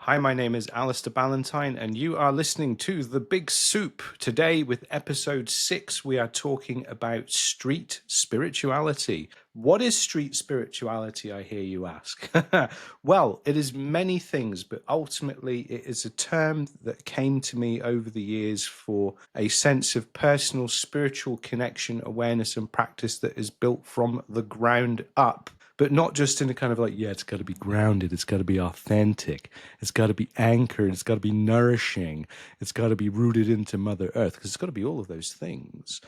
Hi, my name is Alistair Ballantyne, and you are listening to The Big Soup. Today, with episode 6, we are talking about street spirituality. What is street spirituality, I hear you ask? Well, it is many things, but ultimately, it is a term that came to me over the years for a sense of personal spiritual connection, awareness, and practice that is built from the ground up. But not just in a kind of like, yeah, it's got to be grounded, it's got to be authentic, it's got to be anchored, it's got to be nourishing, it's got to be rooted into Mother Earth, because it's got to be all of those things.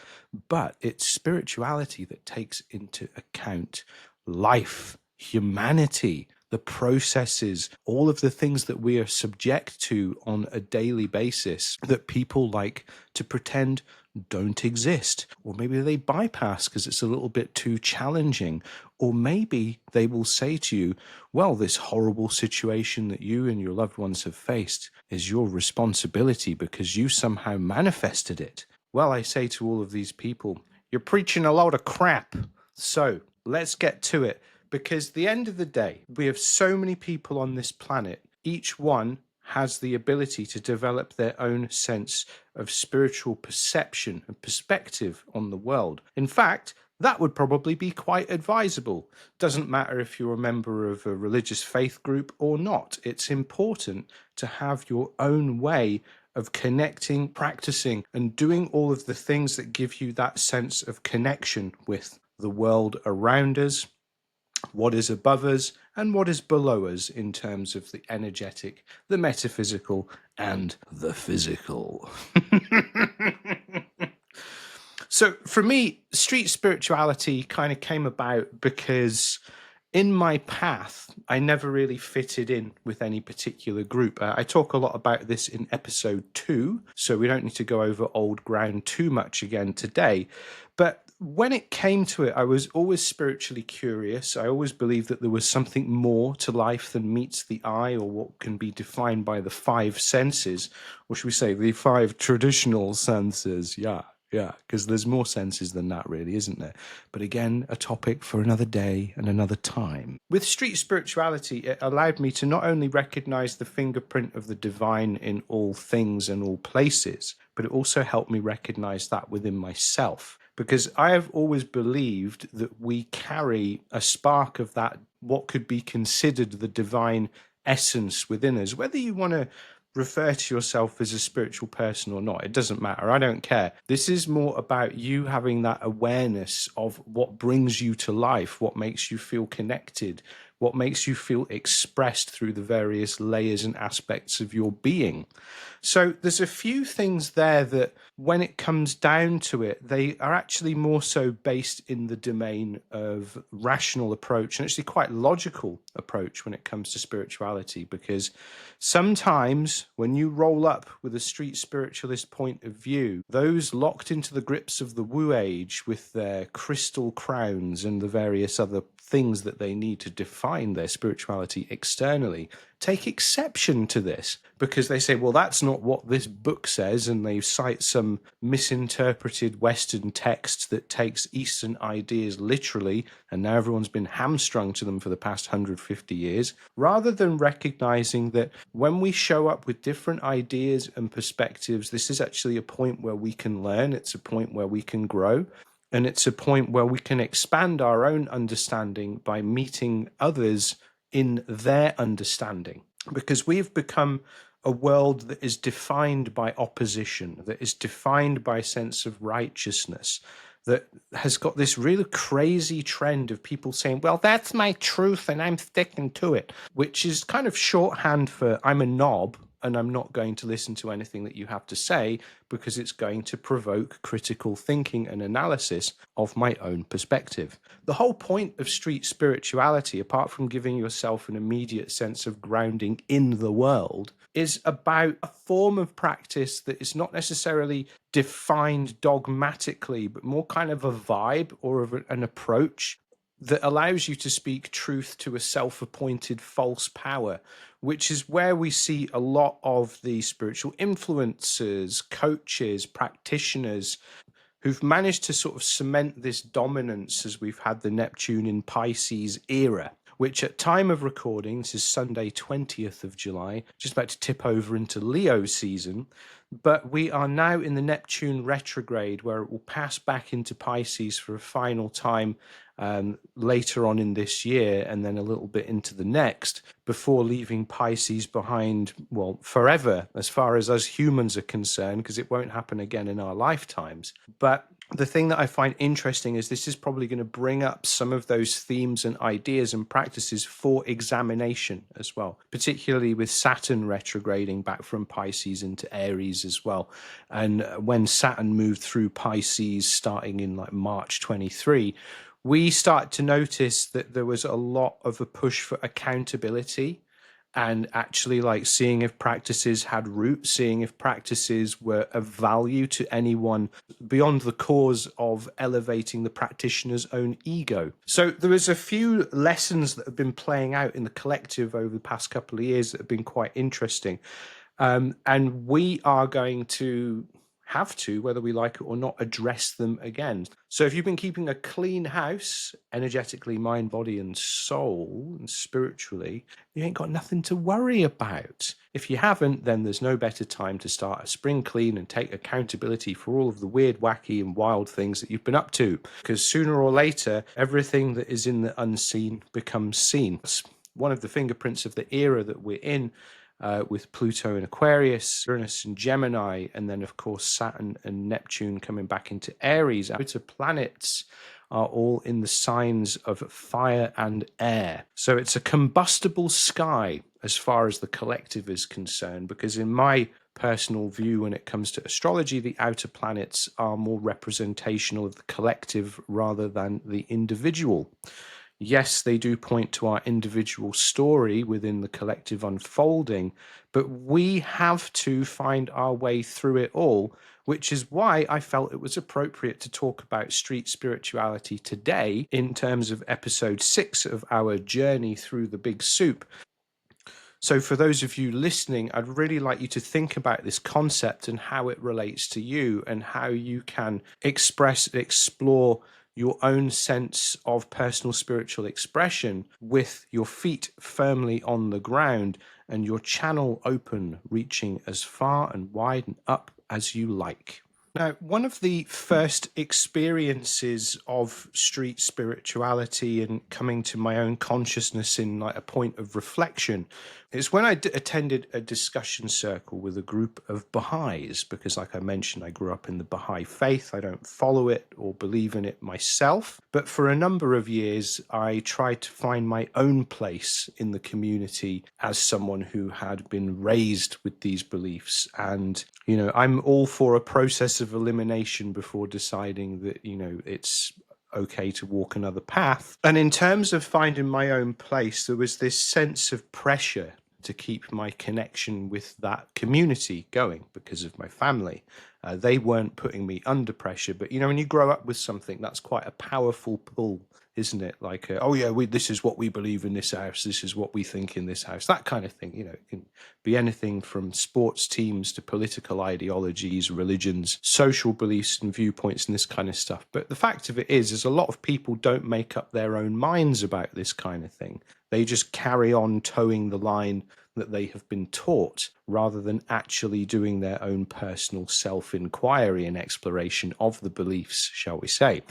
But it's spirituality that takes into account life, humanity, the processes, all of the things that we are subject to on a daily basis that people like to pretend don't exist, or maybe they bypass because it's a little bit too challenging, or maybe they will say to you, well, this horrible situation that you and your loved ones have faced is your responsibility because you somehow manifested it. Well, I say to all of these people, you're preaching a load of crap. So let's get to it, because at the end of the day, we have so many people on this planet, each one has the ability to develop their own sense of spiritual perception and perspective on the world. In fact, that would probably be quite advisable. Doesn't matter if you're a member of a religious faith group or not. It's important to have your own way of connecting, practicing, and doing all of the things that give you that sense of connection with the world around us, what is above us, and what is below us in terms of the energetic, the metaphysical, and the physical. So for me, street spirituality kind of came about because in my path, I never really fitted in with any particular group. I talk a lot about this in episode 2, so we don't need to go over old ground too much again today. But when it came to it, I was always spiritually curious. I always believed that there was something more to life than meets the eye, or what can be defined by the 5 senses, or should we say the 5 traditional senses. Yeah, because there's more senses than that, really, isn't there? But again, a topic for another day and another time. With street spirituality, it allowed me to not only recognize the fingerprint of the divine in all things and all places, but it also helped me recognize that within myself. Because I have always believed that we carry a spark of that, what could be considered the divine essence within us. Whether you want to refer to yourself as a spiritual person or not, it doesn't matter. I don't care. This is more about you having that awareness of what brings you to life, what makes you feel connected, what makes you feel expressed through the various layers and aspects of your being. So there's a few things there that, when it comes down to it, they are actually more so based in the domain of rational approach, and actually quite logical approach when it comes to spirituality. Because sometimes when you roll up with a street spiritualist point of view, those locked into the grips of the Wu Age with their crystal crowns and the various other things that they need to define their spirituality externally take exception to this, because they say, well, that's not what this book says, and they cite some misinterpreted Western text that takes Eastern ideas literally, and now everyone's been hamstrung to them for the past 150 years, rather than recognizing that when we show up with different ideas and perspectives, this is actually a point where we can learn, it's a point where we can grow. And it's a point where we can expand our own understanding by meeting others in their understanding. Because we've become a world that is defined by opposition, that is defined by a sense of righteousness, that has got this really crazy trend of people saying, well, that's my truth and I'm sticking to it, which is kind of shorthand for I'm a knob and I'm not going to listen to anything that you have to say, because it's going to provoke critical thinking and analysis of my own perspective. The whole point of street spirituality, apart from giving yourself an immediate sense of grounding in the world, is about a form of practice that is not necessarily defined dogmatically, but more kind of a vibe or of an approach that allows you to speak truth to a self-appointed false power, which is where we see a lot of the spiritual influencers, coaches, practitioners who've managed to sort of cement this dominance as we've had the Neptune in Pisces era, which at time of recording, this is Sunday 20th of July, just about to tip over into Leo season. But we are now in the Neptune retrograde, where it will pass back into Pisces for a final time later on in this year, and then a little bit into the next, before leaving Pisces behind, well, forever, as far as us humans are concerned, because it won't happen again in our lifetimes. But the thing that I find interesting is this is probably going to bring up some of those themes and ideas and practices for examination as well, particularly with Saturn retrograding back from Pisces into Aries as well. And when Saturn moved through Pisces starting in like March 23, we start to notice that there was a lot of a push for accountability and actually like seeing if practices had root, seeing if practices were of value to anyone beyond the cause of elevating the practitioner's own ego. So there was a few lessons that have been playing out in the collective over the past couple of years that have been quite interesting. And we are going to have to, whether we like it or not, address them again. So if you've been keeping a clean house, energetically, mind, body, and soul, and spiritually, you ain't got nothing to worry about. If you haven't, then there's no better time to start a spring clean and take accountability for all of the weird, wacky, and wild things that you've been up to. Because sooner or later, everything that is in the unseen becomes seen. It's one of the fingerprints of the era that we're in. With Pluto and Aquarius, Uranus and Gemini, and then, of course, Saturn and Neptune coming back into Aries. Outer planets are all in the signs of fire and air. So it's a combustible sky as far as the collective is concerned, because in my personal view, when it comes to astrology, the outer planets are more representational of the collective rather than the individual. Yes, they do point to our individual story within the collective unfolding, but we have to find our way through it all, which is why I felt it was appropriate to talk about street spirituality today in terms of episode 6 of our journey through the Big Soup. So for those of you listening, I'd really like you to think about this concept and how it relates to you and how you can express, explore your own sense of personal spiritual expression with your feet firmly on the ground and your channel open, reaching as far and wide and up as you like. Now, one of the first experiences of street spirituality and coming to my own consciousness in like a point of reflection is when I attended a discussion circle with a group of Baha'is, because like I mentioned, I grew up in the Baha'i faith. I don't follow it or believe in it myself, but for a number of years, I tried to find my own place in the community as someone who had been raised with these beliefs. And, you know, I'm all for a process of elimination before deciding that, you know, it's okay to walk another path. And in terms of finding my own place, there was this sense of pressure to keep my connection with that community going because of my family. They weren't putting me under pressure, but you know, when you grow up with something, that's quite a powerful pull, isn't it? Like, oh yeah, this is what we believe in this house. This is what we think in this house. That kind of thing. You know, it can be anything from sports teams to political ideologies, religions, social beliefs and viewpoints, and this kind of stuff. But the fact of it is a lot of people don't make up their own minds about this kind of thing. They just carry on towing the line that they have been taught rather than actually doing their own personal self-inquiry and exploration of the beliefs, shall we say.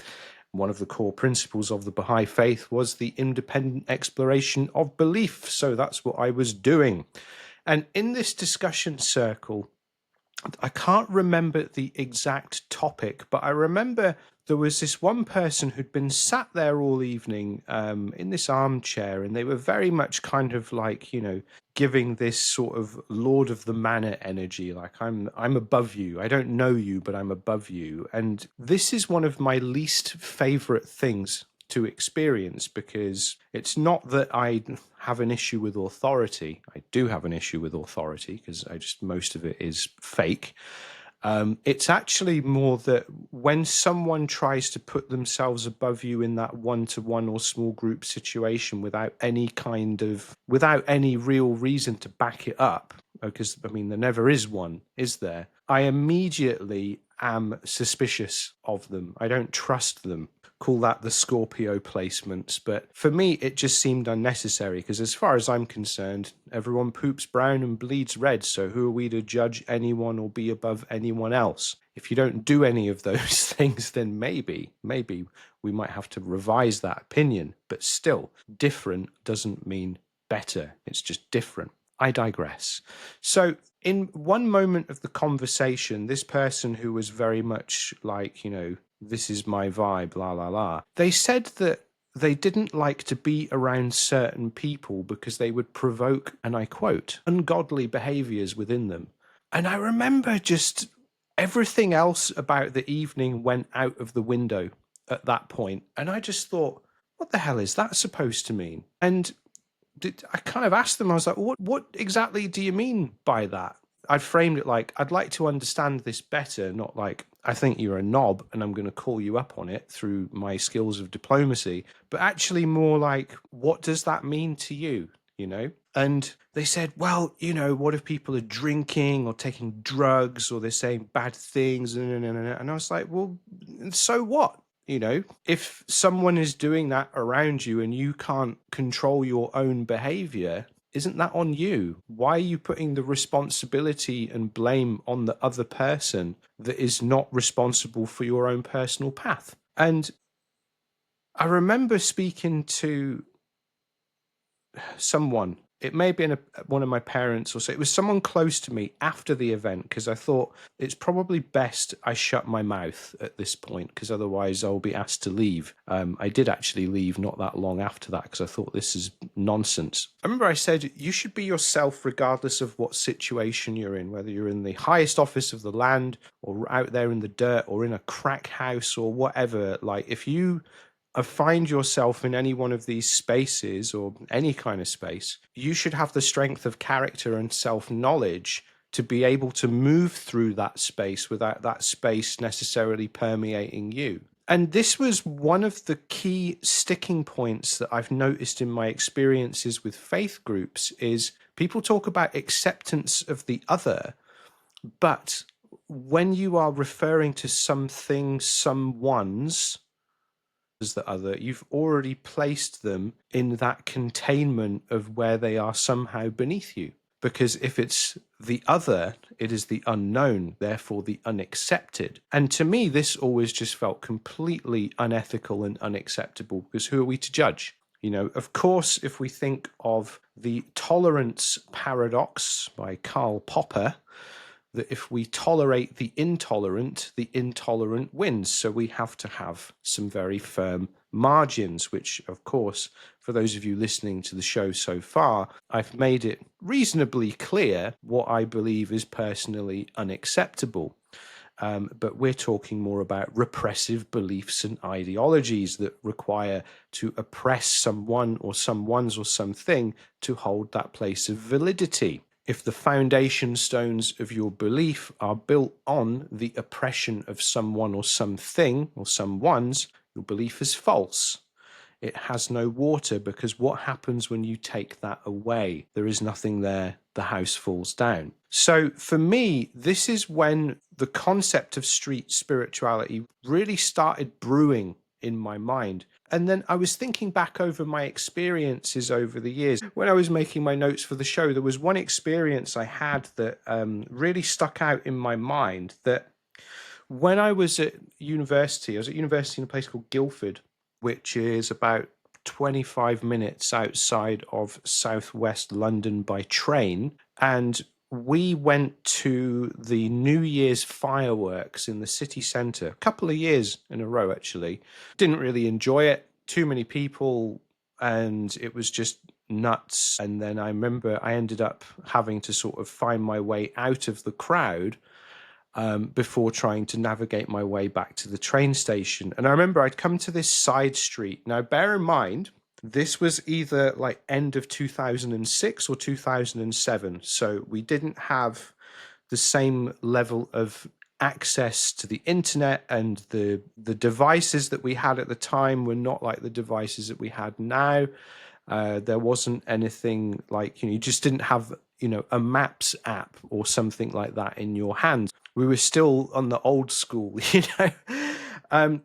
One of the core principles of the Baha'i faith was the independent exploration of belief. So that's what I was doing. And in this discussion circle, I can't remember the exact topic, but I remember there was this one person who'd been sat there all evening in this armchair, and they were very much kind of like, you know, giving this sort of Lord of the Manor energy, like I'm above you. I don't know you, but I'm above you. And this is one of my least favorite things to experience, because it's not that I have an issue with authority. I do have an issue with authority because most of it is fake. It's actually more that when someone tries to put themselves above you in that one-to-one or small group situation without any real reason to back it up, because I mean, there never is one, is there? I immediately am suspicious of them. I don't trust them. call that the Scorpio placements. But for me, it just seemed unnecessary because as far as I'm concerned, everyone poops brown and bleeds red. So who are we to judge anyone or be above anyone else? If you don't do any of those things, then maybe we might have to revise that opinion. But still, different doesn't mean better. It's just different. I digress. So in one moment of the conversation, this person who was very much like, this is my vibe, la, la, la, they said that they didn't like to be around certain people because they would provoke, and I quote, ungodly behaviors within them. And I remember just everything else about the evening went out of the window at that point. And I just thought, what the hell is that supposed to mean? And I kind of asked them, I was like, what exactly do you mean by that? I framed it like, I'd like to understand this better, not like, I think you're a knob and I'm going to call you up on it through my skills of diplomacy, but actually more like, what does that mean to you? And they said, well, what if people are drinking or taking drugs or they're saying bad things? And I was like, well, so what? If someone is doing that around you and you can't control your own behavior, isn't that on you? Why are you putting the responsibility and blame on the other person that is not responsible for your own personal path? And I remember speaking to someone, it may have been one of my parents or so, it was someone close to me after the event, because I thought it's probably best I shut my mouth at this point, because otherwise I'll be asked to leave. I did actually leave not that long after that because I thought this is nonsense. I remember I said, you should be yourself regardless of what situation you're in, whether you're in the highest office of the land or out there in the dirt or in a crack house or whatever. Like, if you find yourself in any one of these spaces or any kind of space, you should have the strength of character and self-knowledge to be able to move through that space without that space necessarily permeating you. And this was one of the key sticking points that I've noticed in my experiences with faith groups is people talk about acceptance of the other, but when you are referring to something, someone's, as the other, you've already placed them in that containment of where they are somehow beneath you. Because if it's the other, it is the unknown, therefore the unaccepted. And to me, this always just felt completely unethical and unacceptable, because who are we to judge? Of course, if we think of the tolerance paradox by Karl Popper, that if we tolerate the intolerant wins. So we have to have some very firm margins, which, of course, for those of you listening to the show so far, I've made it reasonably clear what I believe is personally unacceptable. But we're talking more about repressive beliefs and ideologies that require to oppress someone or someone's or something to hold that place of validity. If the foundation stones of your belief are built on the oppression of someone or something or someone's, your belief is false. It has no water, because what happens when you take that away? There is nothing there. The house falls down. So for me, this is when the concept of street spirituality really started brewing in my mind. And then I was thinking back over my experiences over the years. When I was making my notes for the show, there was one experience I had that really stuck out in my mind, that when I was at university in a place called Guildford, which is about 25 minutes outside of southwest London by train. And we went to the New Year's fireworks in the city centre, a couple of years in a row, actually. Didn't really enjoy it. Too many people, and it was just nuts. And then I remember I ended up having to sort of find my way out of the crowd before trying to navigate my way back to the train station. And I remember I'd come to this side street. Now, bear in mind, this was either like end of 2006 or 2007. So we didn't have the same level of access to the internet, and the devices that we had at the time were not like the devices that we had now. There wasn't anything like, you just didn't have, a maps app or something like that in your hands. We were still on the old school,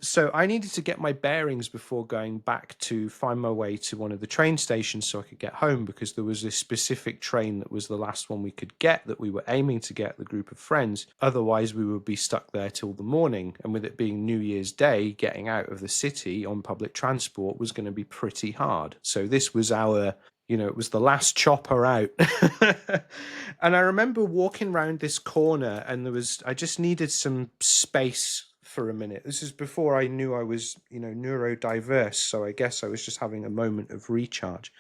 So I needed to get my bearings before going back to find my way to one of the train stations so I could get home, because there was this specific train that was the last one we could get, that we were aiming to get, the group of friends. Otherwise, we would be stuck there till the morning. And with it being New Year's Day, getting out of the city on public transport was going to be pretty hard. So this was our, it was the last chopper out. And I remember walking around this corner, and I just needed some space for a minute. This is before I knew I was, neurodiverse. So I guess I was just having a moment of recharge.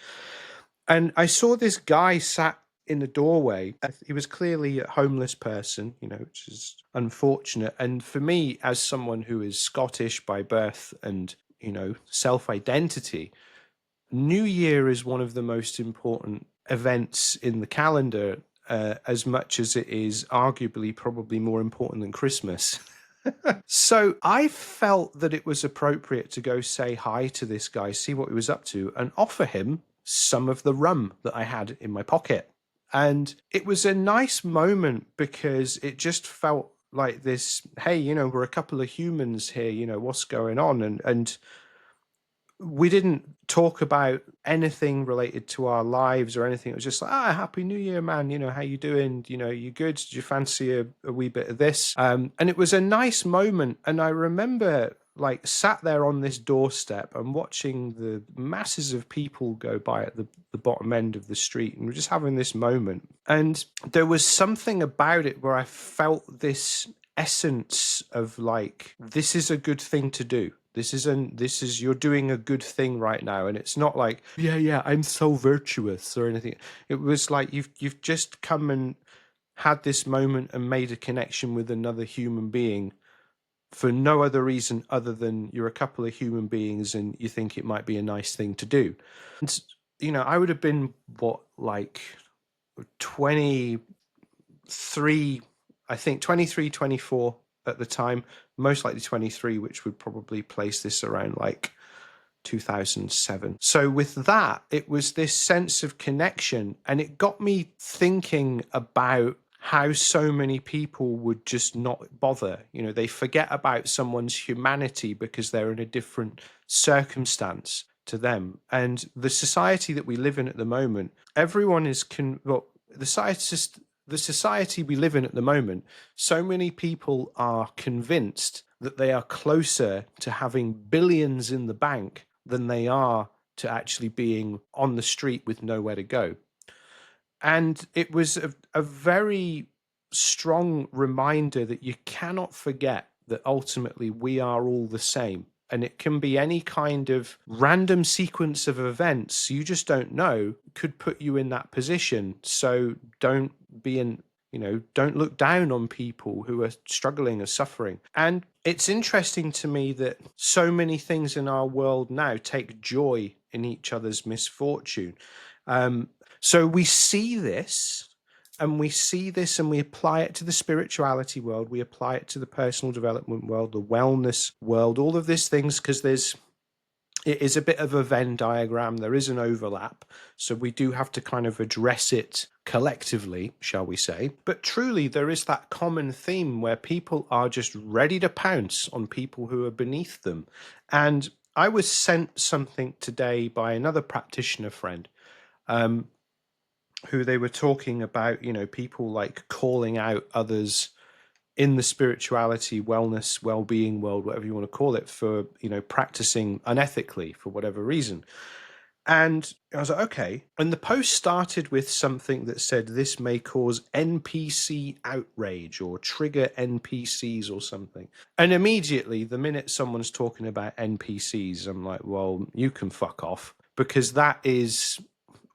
And I saw this guy sat in the doorway. He was clearly a homeless person, which is unfortunate. And for me, as someone who is Scottish by birth and, self-identity, New Year is one of the most important events in the calendar, as much as it is arguably probably more important than Christmas. So I felt that it was appropriate to go say hi to this guy, see what he was up to, and offer him some of the rum that I had in my pocket. And it was a nice moment, because it just felt like this, hey, we're a couple of humans here, what's going on? And we didn't talk about anything related to our lives or anything. It was just like, Happy New Year, man. How you doing? You good? Did you fancy a wee bit of this? And it was a nice moment. And I remember sat there on this doorstep and watching the masses of people go by at the bottom end of the street, and we're just having this moment. And there was something about it where I felt this essence of this is a good thing to do. This is you're doing a good thing right now. And it's not like, yeah, I'm so virtuous or anything. It was like you've just come and had this moment and made a connection with another human being for no other reason other than you're a couple of human beings and you think it might be a nice thing to do. And I would have been 23, I think 23, 24 at the time, most likely 23, which would probably place this around 2007. So with that, it was this sense of connection, and it got me thinking about how so many people would just not bother. They forget about someone's humanity because they're in a different circumstance to them. And the society that we live in at the moment, everyone is the society we live in at the moment, so many people are convinced that they are closer to having billions in the bank than they are to actually being on the street with nowhere to go. And it was a very strong reminder that you cannot forget that ultimately we are all the same. And it can be any kind of random sequence of events you just don't know could put you in that position. So don't don't look down on people who are struggling or suffering. And it's interesting to me that so many things in our world now take joy in each other's misfortune. So we see this and we apply it to the spirituality world. We apply it to the personal development world, the wellness world, all of these things, because it is a bit of a Venn diagram. There is an overlap. So we do have to kind of address it collectively, shall we say. But truly, there is that common theme where people are just ready to pounce on people who are beneath them. And I was sent something today by another practitioner friend, who they were talking about, people calling out others in the spirituality, wellness, well-being world, whatever you want to call it, for, practicing unethically for whatever reason. And I was like, okay. And the post started with something that said this may cause NPC outrage or trigger NPCs or something. And immediately, the minute someone's talking about NPCs, I'm like, well, you can fuck off, because that is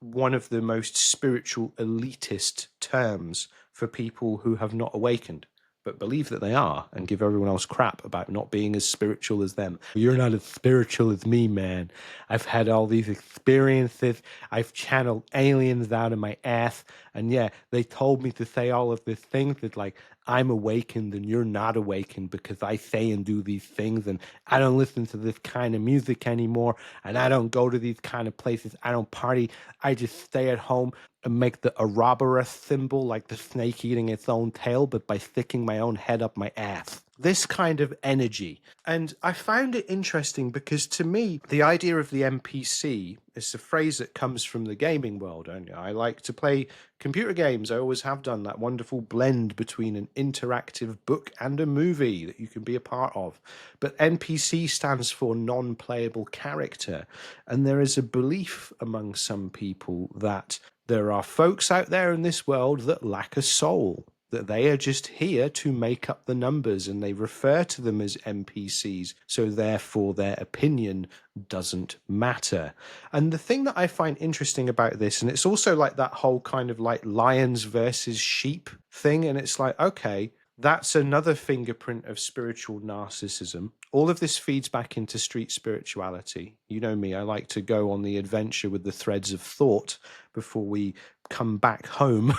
one of the most spiritual elitist terms for people who have not awakened, but believe that they are and give everyone else crap about not being as spiritual as them. You're not as spiritual as me, man. I've had all these experiences. I've channeled aliens out of my ass. And yeah, they told me to say all of these things that I'm awakened and you're not awakened because I say and do these things, and I don't listen to this kind of music anymore, and I don't go to these kind of places. I don't party. I just stay at home and make the Ouroboros symbol, like the snake eating its own tail, but by sticking my own head up my ass. this kind of energy. And I found it interesting because to me, the idea of the NPC is a phrase that comes from the gaming world. And I like to play computer games. I always have done that wonderful blend between an interactive book and a movie that you can be a part of. But NPC stands for non-playable character. And there is a belief among some people that there are folks out there in this world that lack a soul, that they are just here to make up the numbers, and they refer to them as NPCs, so therefore their opinion doesn't matter. And the thing that I find interesting about this, and it's also like that whole kind of like lions versus sheep thing, and it's like, okay, that's another fingerprint of spiritual narcissism. All of this feeds back into street spirituality. You know me, I like to go on the adventure with the threads of thought before we come back home.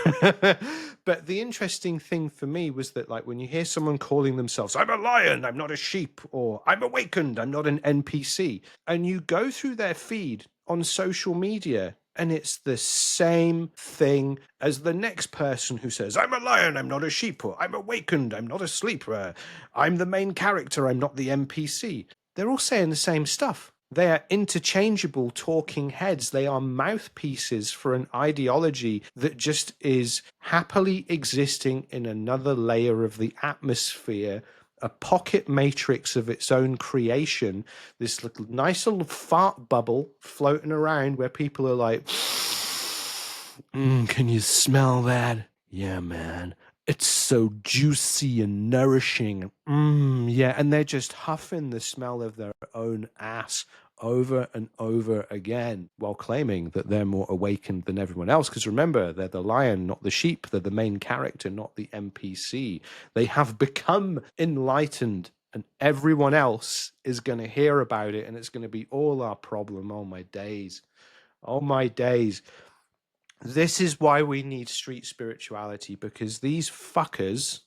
But the interesting thing for me was that, like, when you hear someone calling themselves, I'm a lion, I'm not a sheep, or I'm awakened, I'm not an NPC, and you go through their feed on social media, and it's the same thing as the next person who says, I'm a lion, I'm not a sheep, or I'm awakened, I'm not a sleeper, I'm the main character, I'm not the NPC. They're all saying the same stuff. They are interchangeable talking heads. They are mouthpieces for an ideology that just is happily existing in another layer of the atmosphere, a pocket matrix of its own creation, this little nice little fart bubble floating around where people are like, can you smell that? Yeah, man. It's so juicy and nourishing. Yeah. And they're just huffing the smell of their own ass over and over again while claiming that they're more awakened than everyone else. Because remember, they're the lion, not the sheep. They're the main character, not the NPC. They have become enlightened, and everyone else is going to hear about it, and it's going to be all our problem. Oh, my days. Oh, my days. This is why we need street spirituality, because these fuckers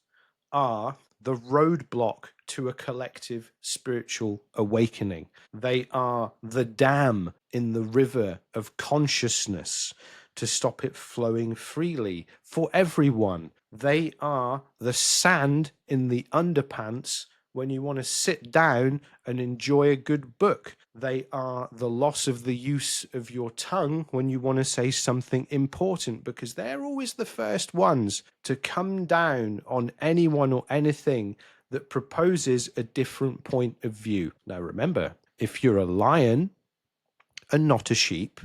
are the roadblock to a collective spiritual awakening. They are the dam in the river of consciousness to stop it flowing freely for everyone. They are the sand in the underpants when you want to sit down and enjoy a good book. They are the loss of the use of your tongue when you want to say something important, because they're always the first ones to come down on anyone or anything that proposes a different point of view. Now, remember, if you're a lion and not a sheep,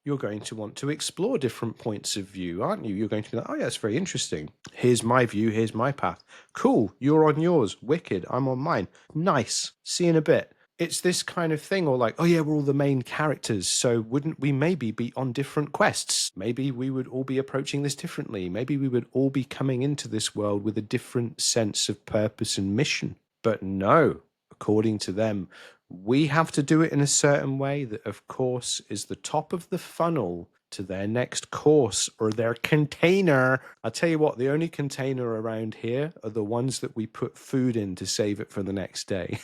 you're going to want to explore different points of view, aren't you? You're going to be like, oh, yeah, that's very interesting. Here's my view. Here's my path. Cool. You're on yours. Wicked. I'm on mine. Nice. See you in a bit. It's this kind of thing, or like, oh, yeah, we're all the main characters. So wouldn't we maybe be on different quests? Maybe we would all be approaching this differently. Maybe we would all be coming into this world with a different sense of purpose and mission. But no, according to them, we have to do it in a certain way that, of course, is the top of the funnel to their next course or their container. I'll tell you what, the only container around here are the ones that we put food in to save it for the next day.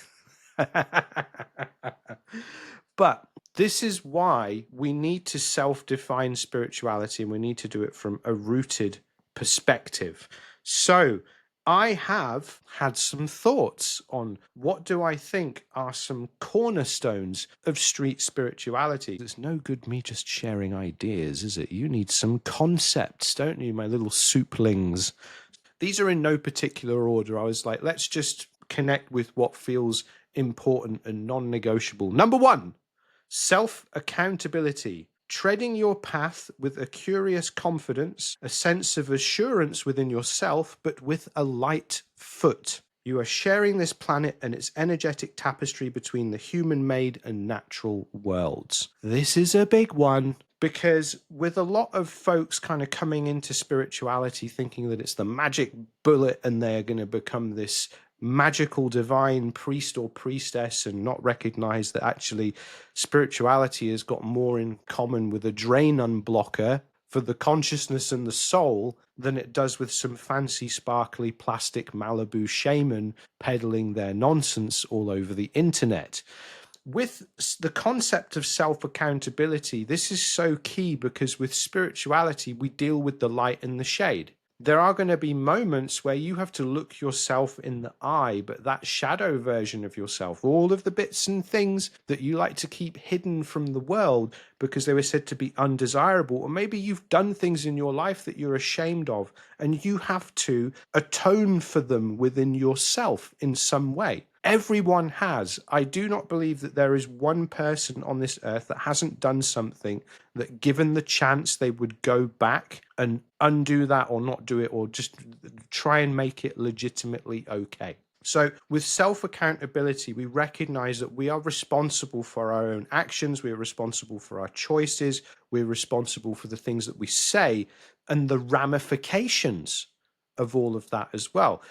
But this is why we need to self-define spirituality, and we need to do it from a rooted perspective. So I have had some thoughts on what do I think are some cornerstones of street spirituality. It's no good me just sharing ideas, is it? You need some concepts, don't you, my little souplings? These are in no particular order. I was like, let's just connect with what feels important and non-negotiable. Number one, self-accountability. Treading your path with a curious confidence, a sense of assurance within yourself, but with a light foot. You are sharing this planet and its energetic tapestry between the human-made and natural worlds. This is a big one, because with a lot of folks kind of coming into spirituality thinking that it's the magic bullet and they're going to become this magical divine priest or priestess, and not recognize that actually spirituality has got more in common with a drain unblocker for the consciousness and the soul than it does with some fancy sparkly plastic Malibu shaman peddling their nonsense all over the internet. With the concept of self-accountability, this is so key, because with spirituality we deal with the light and the shade. There are going to be moments where you have to look yourself in the eye, but that shadow version of yourself, all of the bits and things that you like to keep hidden from the world because they were said to be undesirable, or maybe you've done things in your life that you're ashamed of, and you have to atone for them within yourself in some way. Everyone has. I do not believe that there is one person on this earth that hasn't done something that, given the chance, they would go back and undo that or not do it or just try and make it legitimately okay. So, with self accountability, we recognize that we are responsible for our own actions, we are responsible for our choices, we're responsible for the things that we say and the ramifications of all of that as well.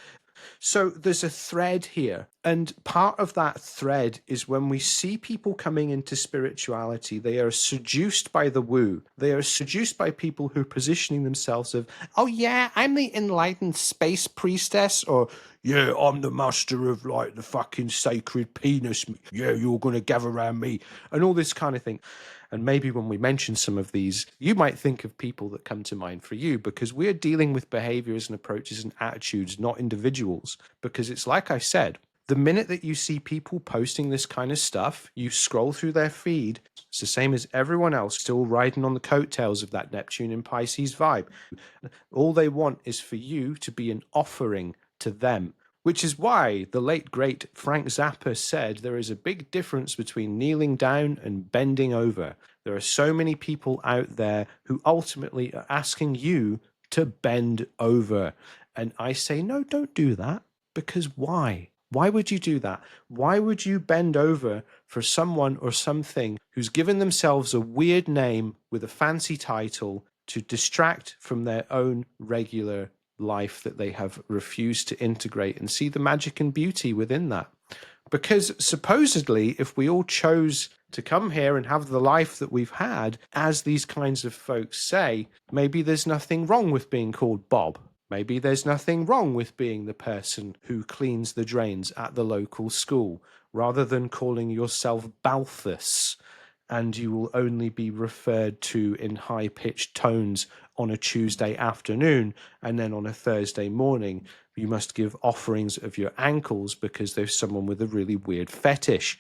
So there's a thread here. And part of that thread is when we see people coming into spirituality, they are seduced by the woo. They are seduced by people who are positioning themselves of, oh yeah, I'm the enlightened space priestess, or yeah, I'm the master of like the fucking sacred penis. Yeah, you're going to gather around me and all this kind of thing. And maybe when we mention some of these, you might think of people that come to mind for you, because we're dealing with behaviors and approaches and attitudes, not individuals. Because it's like I said, the minute that you see people posting this kind of stuff, you scroll through their feed, it's the same as everyone else still riding on the coattails of that Neptune and Pisces vibe. All they want is for you to be an offering to them. Which is why the late, great Frank Zappa said there is a big difference between kneeling down and bending over. There are so many people out there who ultimately are asking you to bend over. And I say, no, don't do that. Because why? Why would you do that? Why would you bend over for someone or something who's given themselves a weird name with a fancy title to distract from their own regular life that they have refused to integrate and see the magic and beauty within that? Because supposedly, if we all chose to come here and have the life that we've had, as these kinds of folks say, maybe there's nothing wrong with being called Bob. Maybe there's nothing wrong with being the person who cleans the drains at the local school, rather than calling yourself Balthus, and you will only be referred to in high-pitched tones on a Tuesday afternoon, and then on a Thursday morning you must give offerings of your ankles because there's someone with a really weird fetish.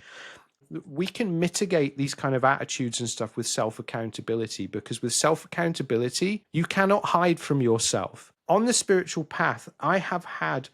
We can mitigate these kind of attitudes and stuff with self-accountability, because with self-accountability, you cannot hide from yourself. On the spiritual path, I have had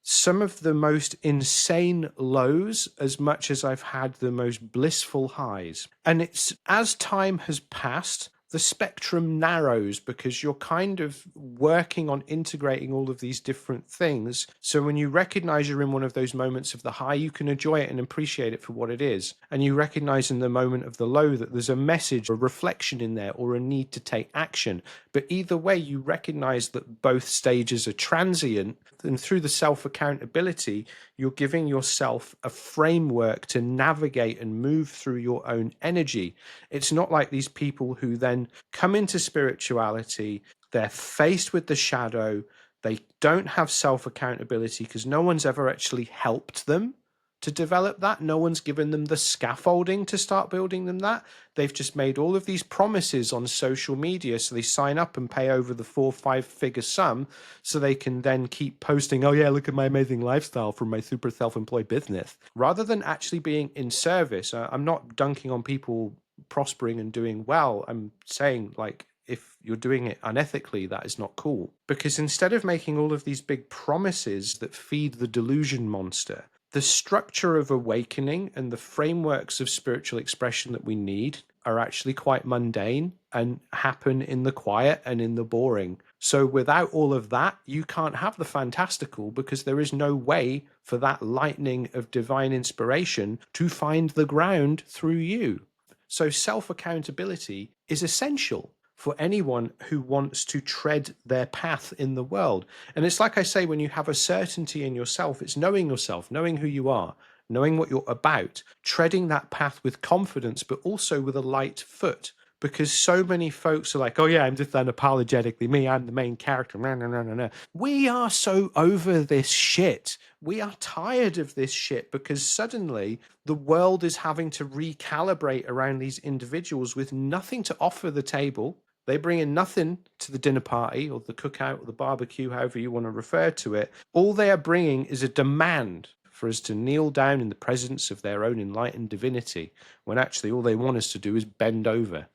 some of the most insane lows as much as I've had the most blissful highs. And it's as time has passed, the spectrum narrows, because you're kind of working on integrating all of these different things. So when you recognize you're in one of those moments of the high, you can enjoy it and appreciate it for what it is. And you recognize in the moment of the low that there's a message or reflection in there or a need to take action. But either way, you recognize that both stages are transient. And through the self accountability, you're giving yourself a framework to navigate and move through your own energy. It's not like these people who then come into spirituality, they're faced with the shadow, they don't have self accountability because no one's ever actually helped them to develop that. No one's given them the scaffolding to start building them that. They've just made all of these promises on social media. So they sign up and pay over the 4 or 5 figure sum so they can then keep posting, oh yeah, look at my amazing lifestyle from my super self-employed business, rather than actually being in service. I'm not dunking on people prospering and doing well. I'm saying, like, if you're doing it unethically, that is not cool. Because instead of making all of these big promises that feed the delusion monster, the structure of awakening and the frameworks of spiritual expression that we need are actually quite mundane and happen in the quiet and in the boring. So without all of that, you can't have the fantastical, because there is no way for that lightning of divine inspiration to find the ground through you. So self-accountability is essential for anyone who wants to tread their path in the world. And it's like I say, when you have a certainty in yourself, it's knowing yourself, knowing who you are, knowing what you're about, treading that path with confidence, but also with a light foot. Because so many folks are like, oh yeah, I'm just unapologetically me, I'm the main character. No, no, no, no, no. We are so over this shit. We are tired of this shit, because suddenly the world is having to recalibrate around these individuals with nothing to offer the table, They bring in nothing to the dinner party or the cookout or the barbecue, however you want to refer to it. All they are bringing is a demand for us to kneel down in the presence of their own enlightened divinity, when actually all they want us to do is bend over.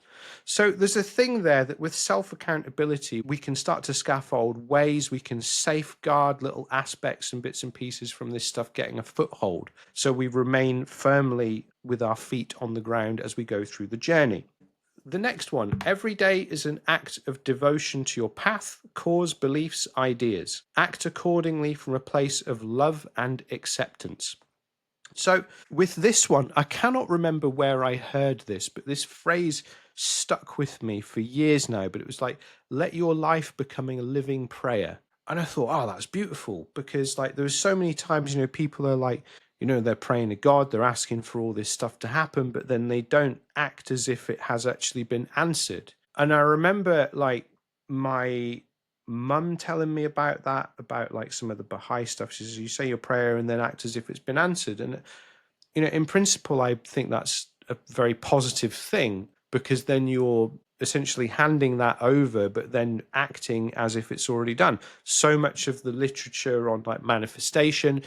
So there's a thing there that with self-accountability, we can start to scaffold ways we can safeguard little aspects and bits and pieces from this stuff getting a foothold, so we remain firmly with our feet on the ground as we go through the journey. The next one, every day is an act of devotion to your path, cause, beliefs, ideas. Act accordingly from a place of love and acceptance. So with this one, I cannot remember where I heard this, but this phrase stuck with me for years now. But it was like, let your life becoming a living prayer. And I thought, oh, that's beautiful, because like there's so many times, people are like, they're praying to God, they're asking for all this stuff to happen, but then they don't act as if it has actually been answered. And I remember like my mum telling me about that, about like some of the Baha'i stuff. She says, you say your prayer and then act as if it's been answered. And, in principle, I think that's a very positive thing, because then you're essentially handing that over, but then acting as if it's already done. So much of the literature on like manifestation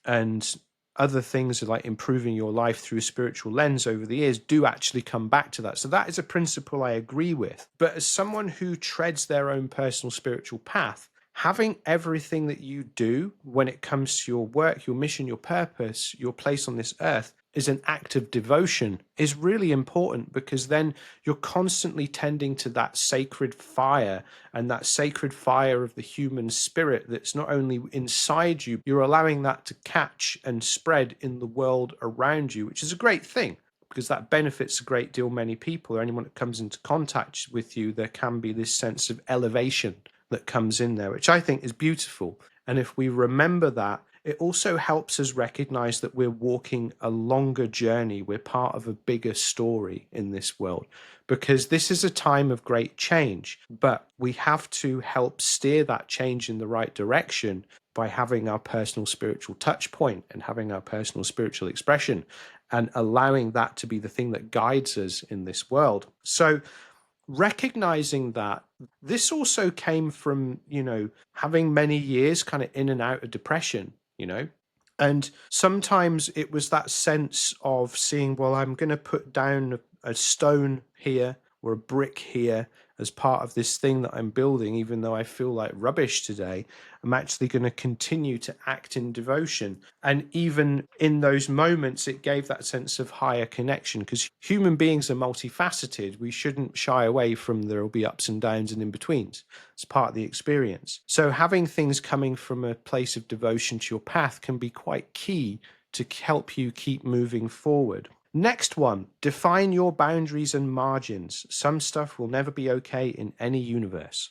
and other things like improving your life through a spiritual lens over the years do actually come back to that. So that is a principle I agree with. But as someone who treads their own personal spiritual path, having everything that you do when it comes to your work, your mission, your purpose, your place on this earth is an act of devotion is really important, because then you're constantly tending to that sacred fire, and that sacred fire of the human spirit that's not only inside you, you're allowing that to catch and spread in the world around you, which is a great thing, because that benefits a great deal many people, or anyone that comes into contact with you. There can be this sense of elevation that comes in there, which I think is beautiful. And if we remember that, it also helps us recognize that we're walking a longer journey. We're part of a bigger story in this world, because this is a time of great change, but we have to help steer that change in the right direction by having our personal spiritual touch point and having our personal spiritual expression, and allowing that to be the thing that guides us in this world. So recognizing that, this also came from, having many years kind of in and out of depression, and sometimes it was that sense of seeing, well, I'm going to put down a stone here or a brick here as part of this thing that I'm building, even though I feel like rubbish today. I'm actually going to continue to act in devotion. And even in those moments, it gave that sense of higher connection, because human beings are multifaceted. We shouldn't shy away from there will be ups and downs and in-betweens. It's part of the experience. So having things coming from a place of devotion to your path can be quite key to help you keep moving forward. Next one, define your boundaries and margins. Some stuff will never be okay in any universe.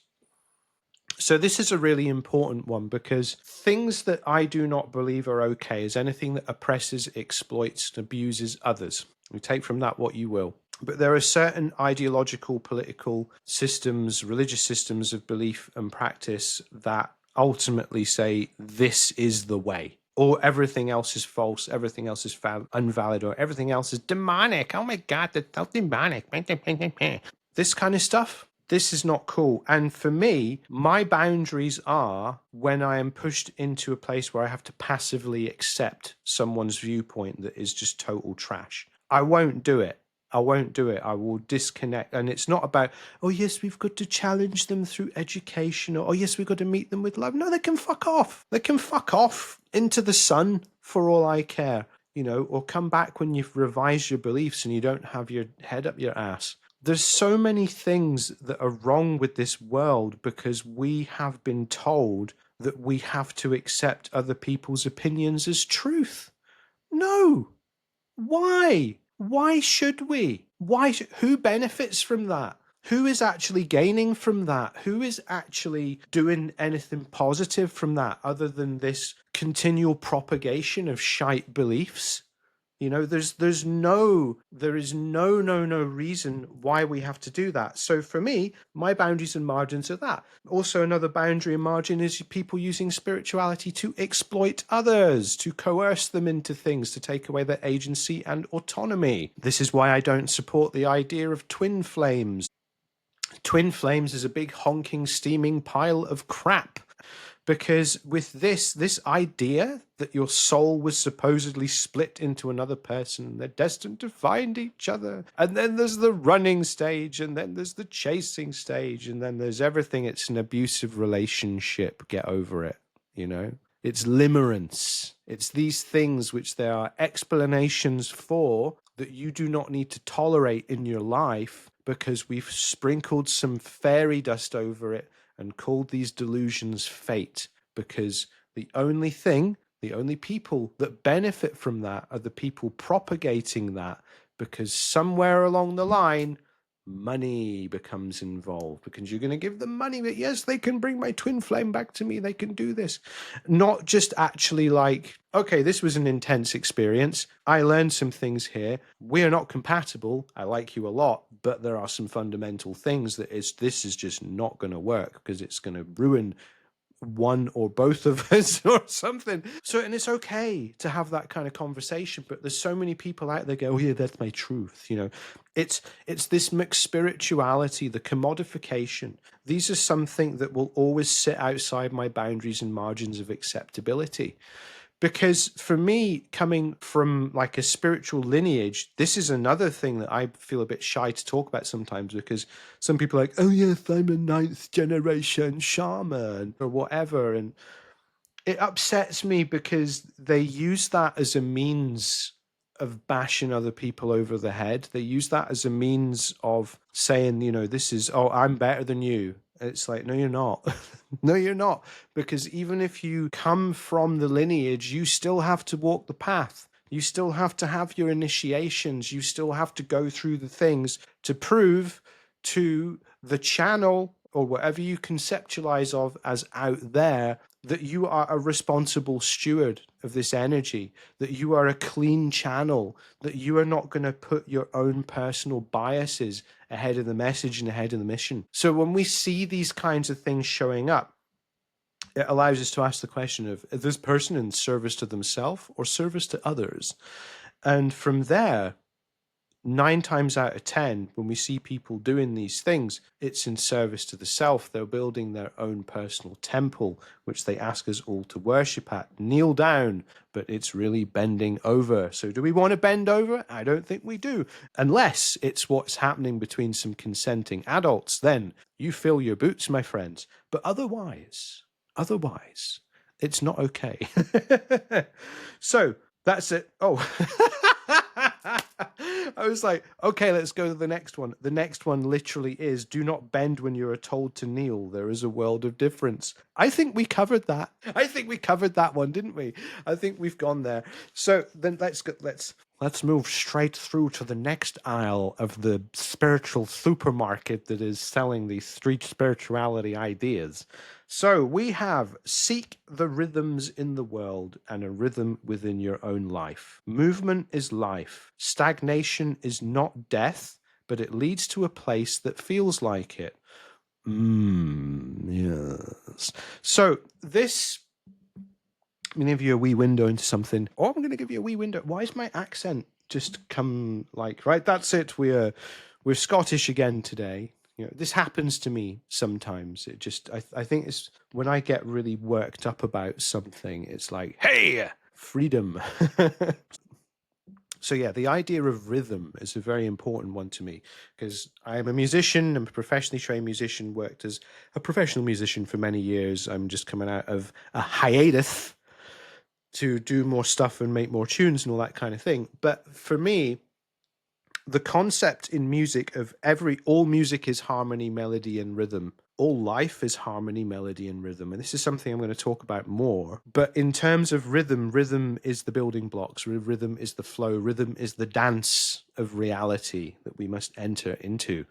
So this is a really important one, because things that I do not believe are okay is anything that oppresses, exploits, and abuses others. You take from that what you will. But there are certain ideological, political systems, religious systems of belief and practice that ultimately say this is the way, or everything else is false, everything else is invalid, or everything else is demonic. Oh my God, that's demonic. This kind of stuff. This is not cool. And for me, my boundaries are when I am pushed into a place where I have to passively accept someone's viewpoint that is just total trash. I won't do it. I won't do it. I will disconnect. And it's not about, oh, yes, we've got to challenge them through education, or, oh, yes, we've got to meet them with love. No, they can fuck off. They can fuck off into the sun for all I care, or come back when you've revised your beliefs and you don't have your head up your ass. There's so many things that are wrong with this world because we have been told that we have to accept other people's opinions as truth. No. Why? Why should we? Who benefits from that? Who is actually gaining from that? Who is actually doing anything positive from that other than this continual propagation of shite beliefs? There is no reason why we have to do that. So for me, my boundaries and margins are that. Also, another boundary and margin is people using spirituality to exploit others, to coerce them into things, to take away their agency and autonomy. This is why I don't support the idea of twin flames. Twin flames is a big honking steaming pile of crap. Because with this idea that your soul was supposedly split into another person and they're destined to find each other, and then there's the running stage, and then there's the chasing stage, and then there's everything. It's an abusive relationship. Get over it, you know? It's limerence. It's these things which there are explanations for that you do not need to tolerate in your life because we've sprinkled some fairy dust over it and called these delusions fate, because the only people that benefit from that are the people propagating that, because somewhere along the line, money becomes involved, because you're going to give them money that, yes, they can bring my twin flame back to me, they can do this. Not just actually like, okay, this was an intense experience, I learned some things here, we're not compatible, I like you a lot, but there are some fundamental things that this is just not going to work because it's going to ruin one or both of us or something. So, and it's okay to have that kind of conversation, but there's so many people out there go, oh yeah, that's my truth. You know, it's this mixed spirituality, the commodification. These are something that will always sit outside my boundaries and margins of acceptability. Because for me, coming from like a spiritual lineage, this is another thing that I feel a bit shy to talk about sometimes, because some people are like, oh yes, I'm a ninth generation shaman or whatever. And it upsets me because they use that as a means of bashing other people over the head. They use that as a means of saying, you know, this is, oh, I'm better than you. It's like, no, you're not. No, you're not. Because even if you come from the lineage, you still have to walk the path. You still have to have your initiations. You still have to go through the things to prove to the channel or whatever you conceptualize of as out there that you are a responsible steward of this energy, that you are a clean channel, that you are not going to put your own personal biases ahead of the message and ahead of the mission. So when we see these kinds of things showing up, it allows us to ask the question of, is this person in service to themselves or service to others? And from there, 9 times out of 10, when we see people doing these things, it's in service to the self. They're building their own personal temple, which they ask us all to worship at. Kneel down, but it's really bending over. So do we want to bend over? I don't think we do. Unless it's what's happening between some consenting adults, then you fill your boots, my friends. But otherwise, it's not okay. So that's it. Oh. I was like, okay, let's go to the next one. The next one literally is, do not bend when you are told to kneel. There is a world of difference. I think we covered that. I think we covered that one, didn't we? I think we've gone there. So then let's move straight through to the next aisle of the spiritual supermarket that is selling these street spirituality ideas. So we have seek the rhythms in the world and a rhythm within your own life. Movement is life. Stagnation is not death, but it leads to a place that feels like it. Yes. So this, I'm going to give you a wee window into something. Or I'm going to give you a wee window. Why is my accent just come like, right, that's it. We're Scottish again today. You know, this happens to me sometimes. It just, I think it's when I get really worked up about something, it's like, hey, freedom. So yeah, the idea of rhythm is a very important one to me, because I am a musician. I'm a professionally trained musician, worked as a professional musician for many years. I'm just coming out of a hiatus to do more stuff and make more tunes and all that kind of thing. But for me, the concept in music of all music is harmony, melody, and rhythm. All life is harmony, melody, and rhythm. And this is something I'm going to talk about more. But in terms of rhythm, rhythm is the building blocks. Rhythm is the flow. Rhythm is the dance of reality that we must enter into.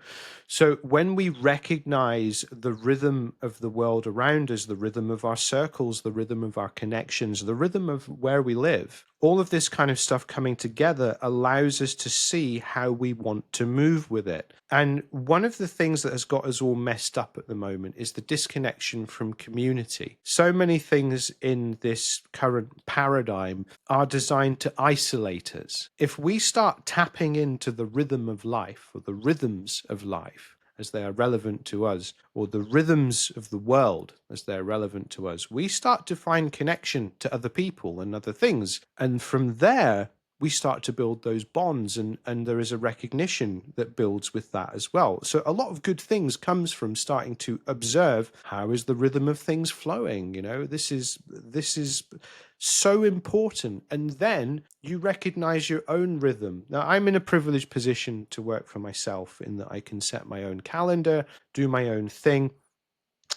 So when we recognize the rhythm of the world around us, the rhythm of our circles, the rhythm of our connections, the rhythm of where we live, all of this kind of stuff coming together allows us to see how we want to move with it. And one of the things that has got us all messed up at the moment is the disconnection from community. So many things in this current paradigm are designed to isolate us. If we start tapping into the rhythm of life, or the rhythms of life, as they are relevant to us, or the rhythms of the world as they're relevant to us, we start to find connection to other people and other things. And from there, we start to build those bonds, and there is a recognition that builds with that as well. So a lot of good things comes from starting to observe how is the rhythm of things flowing. This is so important. And then you recognize your own rhythm. Now, I'm in a privileged position to work for myself in that I can set my own calendar, do my own thing.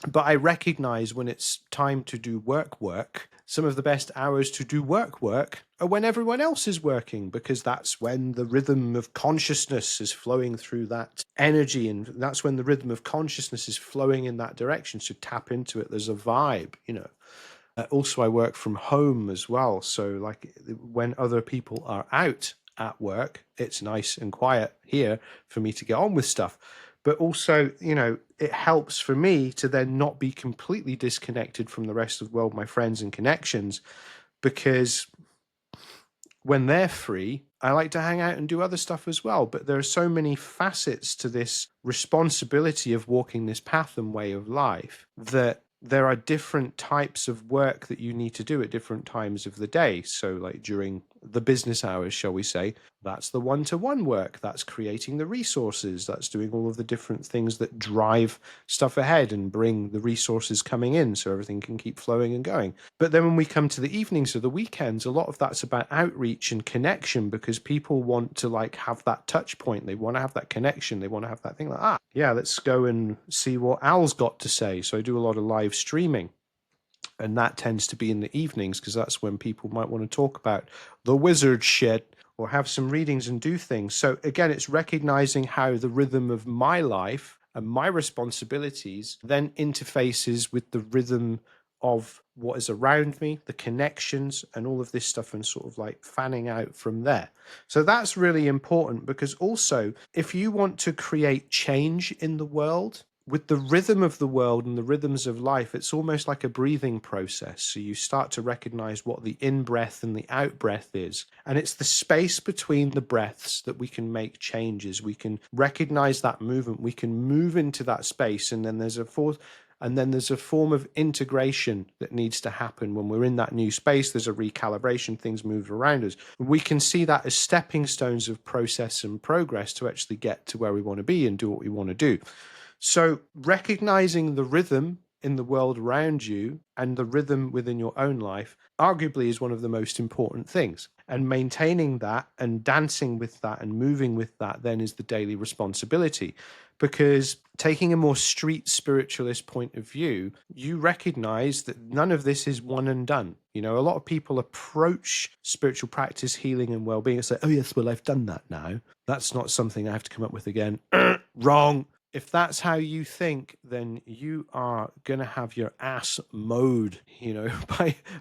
But I recognize when it's time to do work, some of the best hours to do work are when everyone else is working, because that's when the rhythm of consciousness is flowing through that energy. And that's when the rhythm of consciousness is flowing in that direction. So tap into it. There's a vibe. Also, I work from home as well. So, like, when other people are out at work, it's nice and quiet here for me to get on with stuff. But also, it helps for me to then not be completely disconnected from the rest of the world, my friends and connections, because when they're free, I like to hang out and do other stuff as well. But there are so many facets to this responsibility of walking this path and way of life that there are different types of work that you need to do at different times of the day. So, like during the business hours, shall we say, that's the one-to-one work, that's creating the resources, that's doing all of the different things that drive stuff ahead and bring the resources coming in so everything can keep flowing and going. But then when we come to the evenings or the weekends, a lot of that's about outreach and connection, because people want to have that touch point. They want to have that connection. They want to have that thing yeah, let's go and see what Al's got to say. So I do a lot of live streaming. And that tends to be in the evenings, because that's when people might want to talk about the wizard shit or have some readings and do things. So again, it's recognizing how the rhythm of my life and my responsibilities then interfaces with the rhythm of what is around me, the connections and all of this stuff, and sort of fanning out from there. So that's really important, because also if you want to create change in the world, with the rhythm of the world and the rhythms of life, it's almost like a breathing process. So you start to recognize what the in breath and the out breath is. And it's the space between the breaths that we can make changes. We can recognize that movement. We can move into that space. And then there's a form of integration that needs to happen when we're in that new space. There's a recalibration, things move around us. We can see that as stepping stones of process and progress to actually get to where we want to be and do what we want to do. So recognizing the rhythm in the world around you and the rhythm within your own life arguably is one of the most important things. And maintaining that and dancing with that and moving with that then is the daily responsibility. Because taking a more street spiritualist point of view, you recognize that none of this is one and done. A lot of people approach spiritual practice, healing, and well-being and say, oh yes, well, I've done that now. That's not something I have to come up with again. Wrong. If that's how you think, then you are going to have your ass mowed,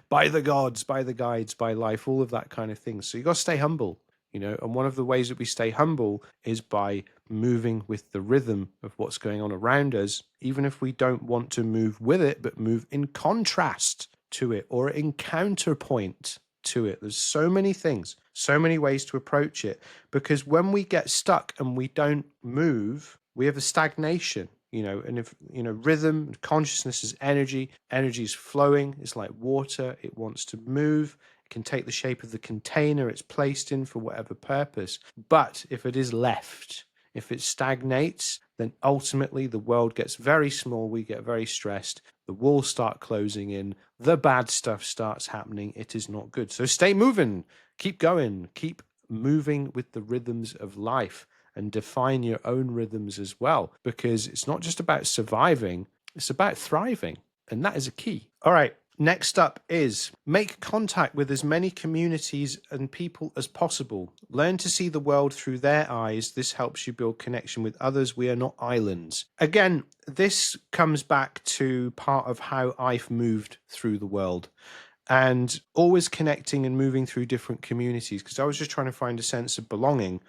by the gods, by the guides, by life, all of that kind of thing. So you got to stay humble, and one of the ways that we stay humble is by moving with the rhythm of what's going on around us, even if we don't want to move with it, but move in contrast to it or in counterpoint to it. There's so many things, so many ways to approach it, because when we get stuck and we don't move, we have a stagnation, and if, rhythm, consciousness is energy is flowing. It's like water. It wants to move. It can take the shape of the container it's placed in for whatever purpose. But if it is left, if it stagnates, then ultimately the world gets very small. We get very stressed. The walls start closing in. The bad stuff starts happening. It is not good. So stay moving. Keep going. Keep moving with the rhythms of life, and define your own rhythms as well, because it's not just about surviving, it's about thriving. And that is a key. All right. Next up is make contact with as many communities and people as possible. Learn to see the world through their eyes. This helps you build connection with others. We are not islands. Again, this comes back to part of how I've moved through the world, and always connecting and moving through different communities, because I was just trying to find a sense of belonging.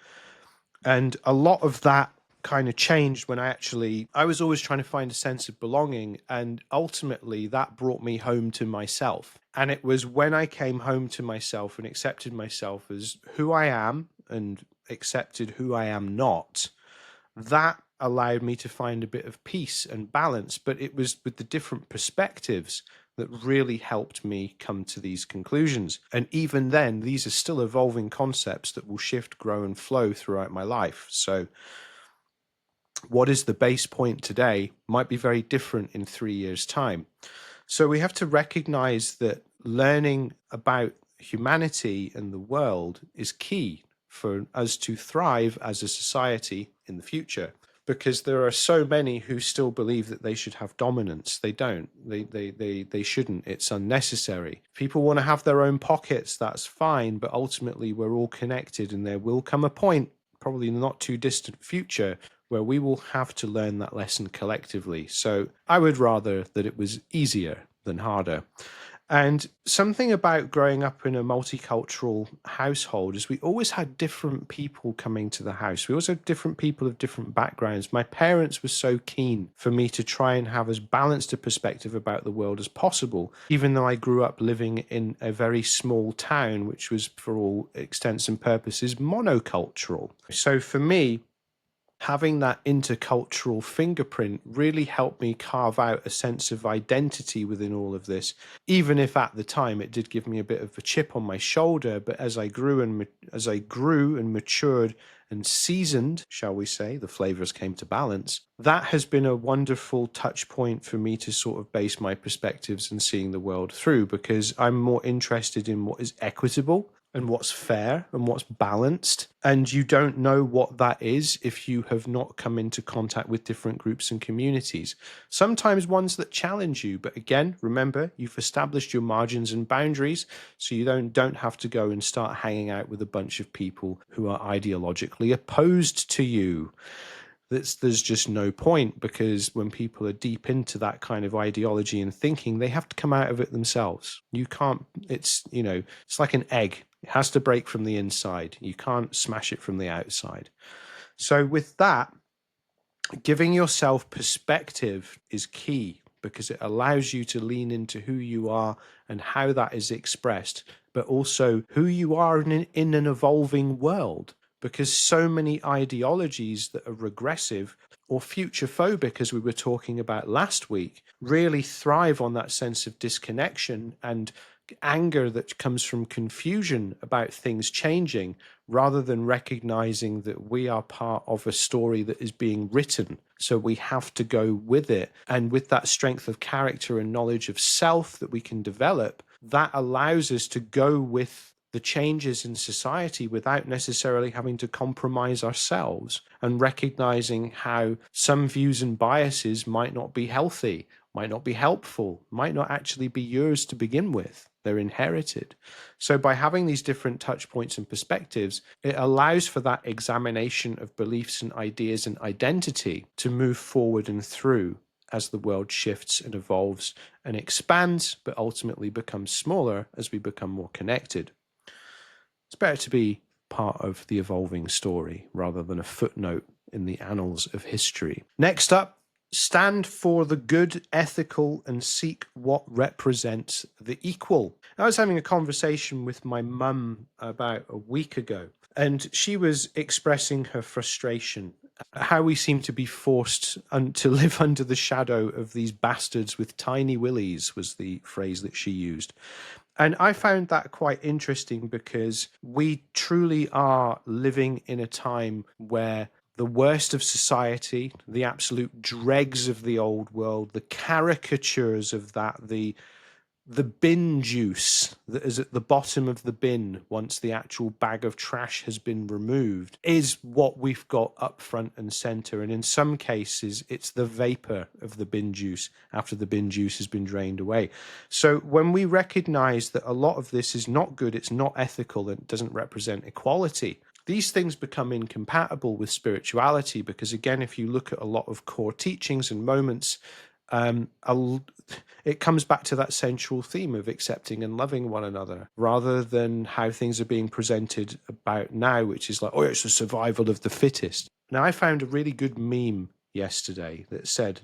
And a lot of that kind of changed when I was always trying to find a sense of belonging. And ultimately that brought me home to myself. And it was when I came home to myself and accepted myself as who I am and accepted who I am not, that allowed me to find a bit of peace and balance, but it was with the different perspectives that really helped me come to these conclusions. And even then, these are still evolving concepts that will shift, grow, and flow throughout my life. So what is the base point today might be very different in 3 years' time. So we have to recognize that learning about humanity and the world is key for us to thrive as a society in the future, because there are so many who still believe that they should have dominance. They don't. They shouldn't. It's unnecessary. People want to have their own pockets. That's fine. But ultimately, we're all connected, and there will come a point, probably in the not too distant future, where we will have to learn that lesson collectively. So I would rather that it was easier than harder. And something about growing up in a multicultural household is we always had different people coming to the house. We also had different people of different backgrounds. My parents were so keen for me to try and have as balanced a perspective about the world as possible, even though I grew up living in a very small town, which was, for all intents and purposes, monocultural. So for me, having that intercultural fingerprint really helped me carve out a sense of identity within all of this, even if at the time it did give me a bit of a chip on my shoulder. But as I grew and matured and seasoned, shall we say, the flavors came to balance. That has been a wonderful touch point for me to sort of base my perspectives and seeing the world through, because I'm more interested in what is equitable and what's fair and what's balanced. And you don't know what that is if you have not come into contact with different groups and communities. Sometimes ones that challenge you, but again, remember, you've established your margins and boundaries, so you don't have to go and start hanging out with a bunch of people who are ideologically opposed to you. There's just no point, because when people are deep into that kind of ideology and thinking, they have to come out of it themselves. You can't, it's like an egg. It has to break from the inside. You can't smash it from the outside. So with that, giving yourself perspective is key, because it allows you to lean into who you are and how that is expressed, but also who you are in an evolving world. Because so many ideologies that are regressive or future phobic, as we were talking about last week, really thrive on that sense of disconnection and anger that comes from confusion about things changing, rather than recognizing that we are part of a story that is being written. So we have to go with it. And with that strength of character and knowledge of self that we can develop, that allows us to go with the changes in society without necessarily having to compromise ourselves, and recognizing how some views and biases might not be healthy, might not be helpful, might not actually be yours to begin with. They're inherited. So by having these different touch points and perspectives, it allows for that examination of beliefs and ideas and identity to move forward and through as the world shifts and evolves and expands, but ultimately becomes smaller as we become more connected. It's better to be part of the evolving story rather than a footnote in the annals of history. Next up, stand for the good, ethical, and seek what represents the equal. I was having a conversation with my mum about a week ago, and she was expressing her frustration, how we seem to be forced to live under the shadow of these bastards with tiny willies, was the phrase that she used. And I found that quite interesting, because we truly are living in a time where the worst of society, the absolute dregs of the old world, the caricatures of that, the bin juice that is at the bottom of the bin once the actual bag of trash has been removed, is what we've got up front and center. And in some cases, it's the vapor of the bin juice after the bin juice has been drained away. So when we recognize that a lot of this is not good, it's not ethical, and it doesn't represent equality, these things become incompatible with spirituality. Because again, if you look at a lot of core teachings and moments, it comes back to that central theme of accepting and loving one another, rather than how things are being presented about now, which is like, oh, it's the survival of the fittest. Now, I found a really good meme yesterday that said,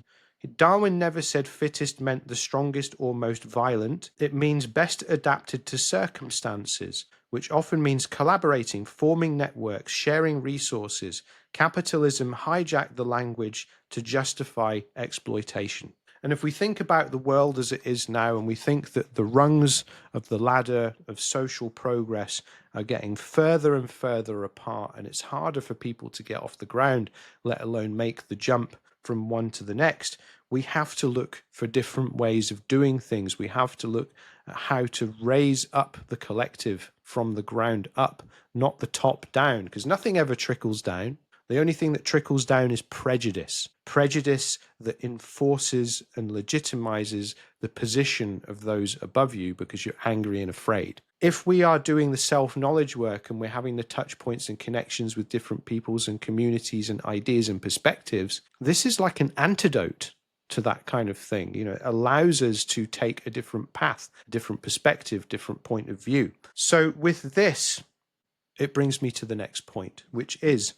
Darwin never said fittest meant the strongest or most violent. It means best adapted to circumstances, which often means collaborating, forming networks, sharing resources. Capitalism hijacked the language to justify exploitation. And if we think about the world as it is now, and we think that the rungs of the ladder of social progress are getting further and further apart, and it's harder for people to get off the ground, let alone make the jump from one to the next, we have to look for different ways of doing things. We have to look at how to raise up the collective from the ground up, not the top down, because nothing ever trickles down. The only thing that trickles down is prejudice. Prejudice that enforces and legitimizes the position of those above you because you're angry and afraid. If we are doing the self-knowledge work and we're having the touch points and connections with different peoples and communities and ideas and perspectives, this is like an antidote to that kind of thing. It allows us to take a different path, a different perspective, different point of view. So with this, it brings me to the next point, which is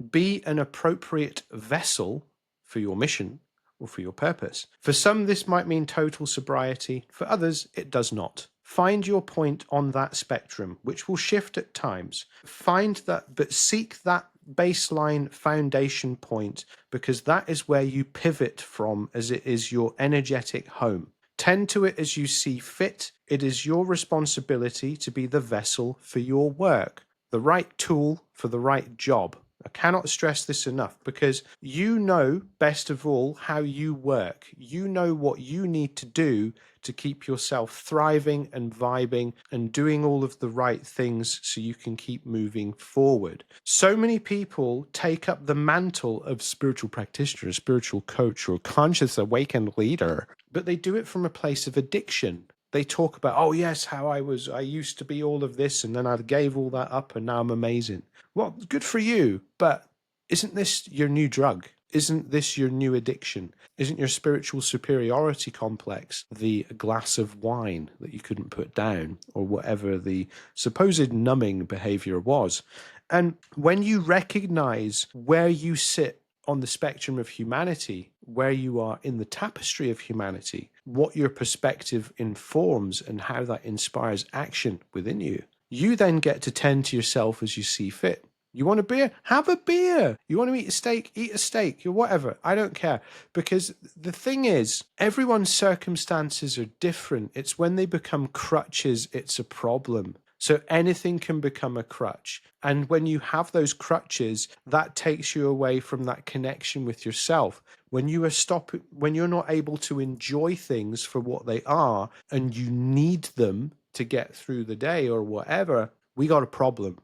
be an appropriate vessel for your mission or for your purpose. For some, this might mean total sobriety. For others, it does not. Find your point on that spectrum, which will shift at times. Find that, but seek that baseline foundation point, because that is where you pivot from, as it is your energetic home. Tend to it as you see fit. It is your responsibility to be the vessel for your work, the right tool for the right job. I cannot stress this enough, because you know best of all how you work. You know what you need to do to keep yourself thriving and vibing and doing all of the right things so you can keep moving forward. So many people take up the mantle of spiritual practitioner, spiritual coach, or conscious awakened leader, but they do it from a place of addiction. They talk about, oh yes, how I used to be all of this, and then I gave all that up, and now I'm amazing. Well, good for you, but isn't this your new drug? Isn't this your new addiction? Isn't your spiritual superiority complex the glass of wine that you couldn't put down, or whatever the supposed numbing behavior was? And when you recognize where you sit on the spectrum of humanity, where you are in the tapestry of humanity, what your perspective informs and how that inspires action within you, you then get to tend to yourself as you see fit. You want a beer? Have a beer. You want to eat a steak? Eat a steak. You're whatever. I don't care. Because the thing is, everyone's circumstances are different. It's when they become crutches, it's a problem. So anything can become a crutch. And when you have those crutches, that takes you away from that connection with yourself. When you're not able to enjoy things for what they are, and you need them to get through the day or whatever, we got a problem.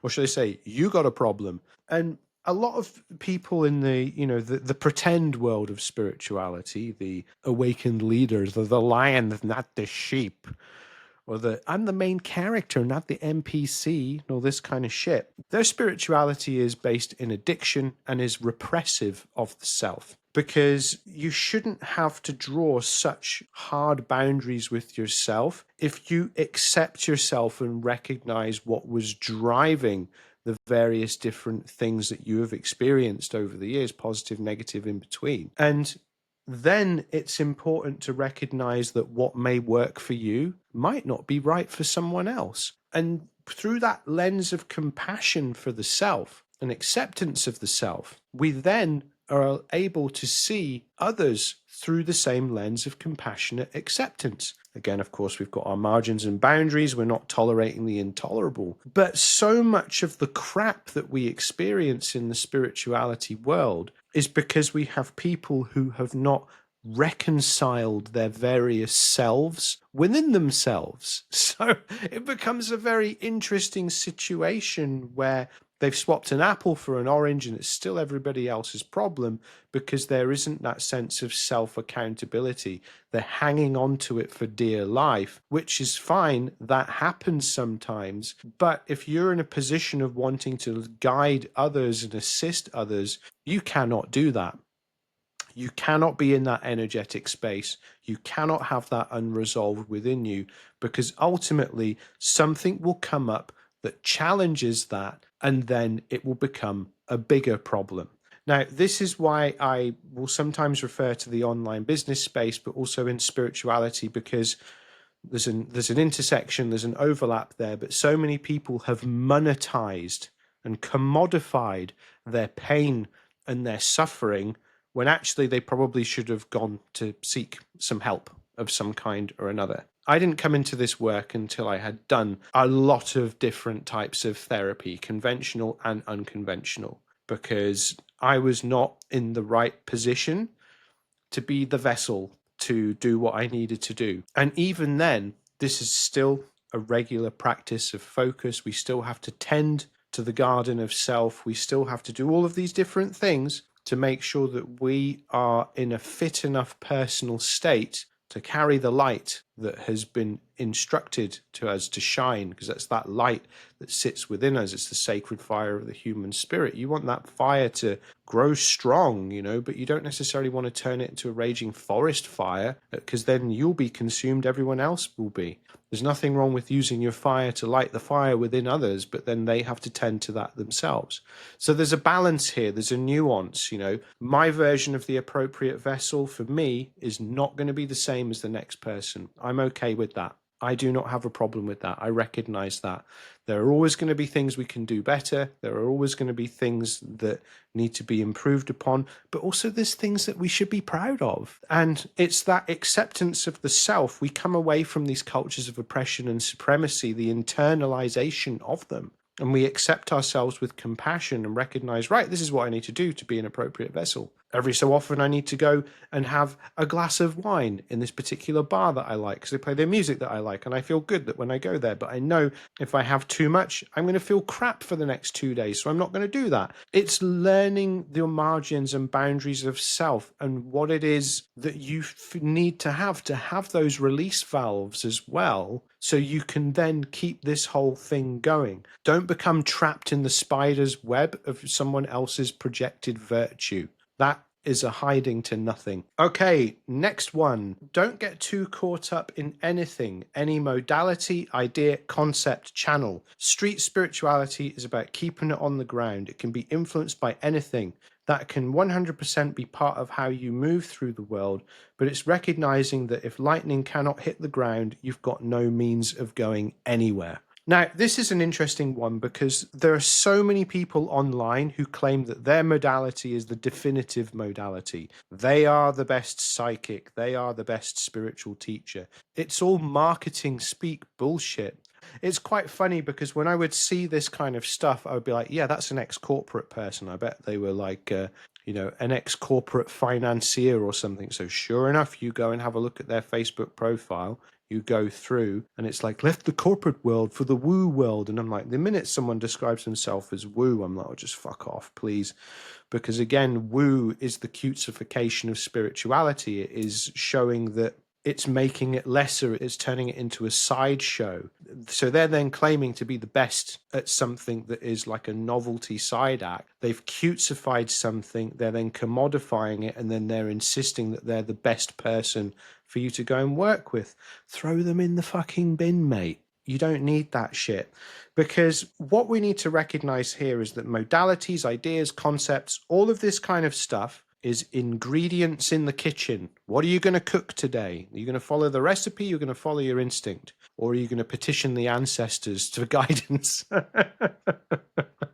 Or should I say, you got a problem. And a lot of people in the pretend world of spirituality, the awakened leaders, the lion, not the sheep, or I'm the main character, not the NPC, all this kind of shit. Their spirituality is based in addiction and is repressive of the self, because you shouldn't have to draw such hard boundaries with yourself if you accept yourself and recognize what was driving the various different things that you have experienced over the years, positive, negative, in between. And then it's important to recognize that what may work for you might not be right for someone else. And through that lens of compassion for the self and acceptance of the self, we then are able to see others through the same lens of compassionate acceptance. Again, of course, we've got our margins and boundaries. We're not tolerating the intolerable. But so much of the crap that we experience in the spirituality world is because we have people who have not reconciled their various selves within themselves. So it becomes a very interesting situation where they've swapped an apple for an orange and it's still everybody else's problem, because there isn't that sense of self-accountability. They're hanging on to it for dear life, which is fine. That happens sometimes. But if you're in a position of wanting to guide others and assist others, you cannot do that. You cannot be in that energetic space. You cannot have that unresolved within you, because ultimately something will come up that challenges that, and then it will become a bigger problem. Now, this is why I will sometimes refer to the online business space, but also in spirituality, because there's an intersection, there's an overlap there, but so many people have monetized and commodified their pain and their suffering when actually they probably should have gone to seek some help of some kind or another. I didn't come into this work until I had done a lot of different types of therapy, conventional and unconventional, because I was not in the right position to be the vessel to do what I needed to do. And even then, this is still a regular practice of focus. We still have to tend to the garden of self. We still have to do all of these different things to make sure that we are in a fit enough personal state to carry the light that has been instructed to us to shine, because that's that light that sits within us. It's the sacred fire of the human spirit. You want that fire to grow strong, but you don't necessarily want to turn it into a raging forest fire, because then you'll be consumed, everyone else will be. There's nothing wrong with using your fire to light the fire within others, but then they have to tend to that themselves. So there's a balance here. There's a nuance, My version of the appropriate vessel for me is not going to be the same as the next person. I'm okay with that. I do not have a problem with that. I recognize that. There are always going to be things we can do better. There are always going to be things that need to be improved upon, but also there's things that we should be proud of. And it's that acceptance of the self. We come away from these cultures of oppression and supremacy, the internalization of them, and we accept ourselves with compassion and recognize, right, this is what I need to do to be an appropriate vessel. Every so often I need to go and have a glass of wine in this particular bar that I like because they play their music that I like, and I feel good that when I go there. But I know if I have too much, I'm going to feel crap for the next 2 days, so I'm not going to do that. It's learning the margins and boundaries of self and what it is that you need to have those release valves as well, so you can then keep this whole thing going. Don't become trapped in the spider's web of someone else's projected virtue. That is a hiding to nothing. Okay, next one. Don't get too caught up in anything, any modality, idea, concept, channel. Street spirituality is about keeping it on the ground. It can be influenced by anything. That can 100% be part of how you move through the world, but it's recognizing that if lightning cannot hit the ground, you've got no means of going anywhere. Now, this is an interesting one because there are so many people online who claim that their modality is the definitive modality. They are the best psychic. They are the best spiritual teacher. It's all marketing speak bullshit. It's quite funny because when I would see this kind of stuff, I would be like, yeah, that's an ex-corporate person. I bet they were like, an ex-corporate financier or something. So sure enough, you go and have a look at their Facebook profile. You go through and it's like, left the corporate world for the woo world. And I'm like, the minute someone describes himself as woo, I'm like, oh, just fuck off, please. Because again, woo is the cutesification of spirituality. It is showing that it's making it lesser, it's turning it into a sideshow. So they're then claiming to be the best at something that is like a novelty side act. They've cutesified something, they're then commodifying it, and then they're insisting that they're the best person for you to go and work with. Throw them in the fucking bin, mate. You don't need that shit. Because what we need to recognize here is that modalities, ideas, concepts, all of this kind of stuff is ingredients in the kitchen. What are you going to cook today? Are you going to follow the recipe? You're going to follow your instinct? Or are you going to petition the ancestors for guidance?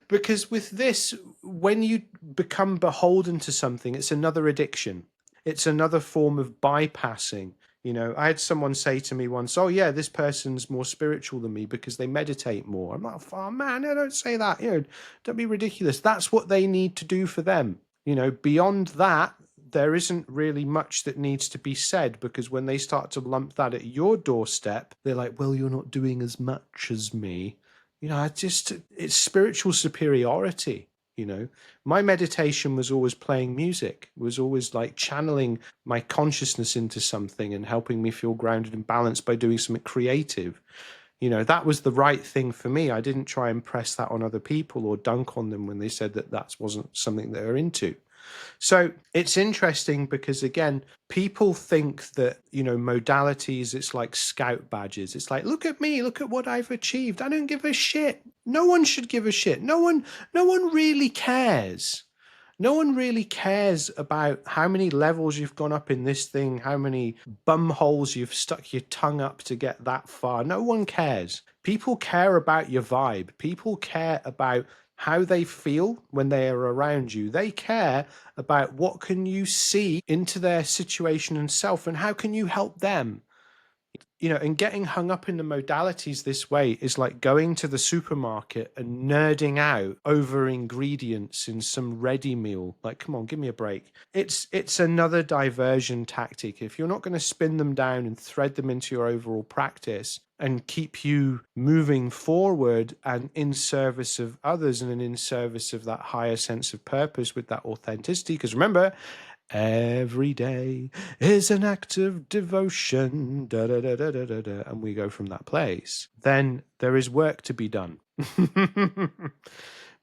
Because with this, when you become beholden to something, it's another addiction. It's another form of bypassing. I had someone say to me once, oh yeah, this person's more spiritual than me because they meditate more. I'm like, oh man, no, don't say that. Don't be ridiculous. That's what they need to do for them. Beyond that, there isn't really much that needs to be said, because when they start to lump that at your doorstep, they're like, well, you're not doing as much as me. It's spiritual superiority. My meditation was always playing music, was always like channeling my consciousness into something and helping me feel grounded and balanced by doing something creative. That was the right thing for me. I didn't try and press that on other people or dunk on them when they said that wasn't something they were into. So it's interesting because, again, people think that, modalities, it's like scout badges. It's like, look at me, look at what I've achieved. I don't give a shit. No one should give a shit. No one really cares. No one really cares about how many levels you've gone up in this thing, how many bum holes you've stuck your tongue up to get that far. No one cares. People care about your vibe. People care about how they feel when they are around you. They care about what can you see into their situation and self, and how can you help them. And getting hung up in the modalities this way is like going to the supermarket and nerding out over ingredients in some ready meal. Like, come on, give me a break. It's another diversion tactic. If you're not going to spin them down and thread them into your overall practice and keep you moving forward and in service of others and in service of that higher sense of purpose with that authenticity, because remember, every day is an act of devotion, da, da, da, da, da, da, da, and we go from that place, then there is work to be done.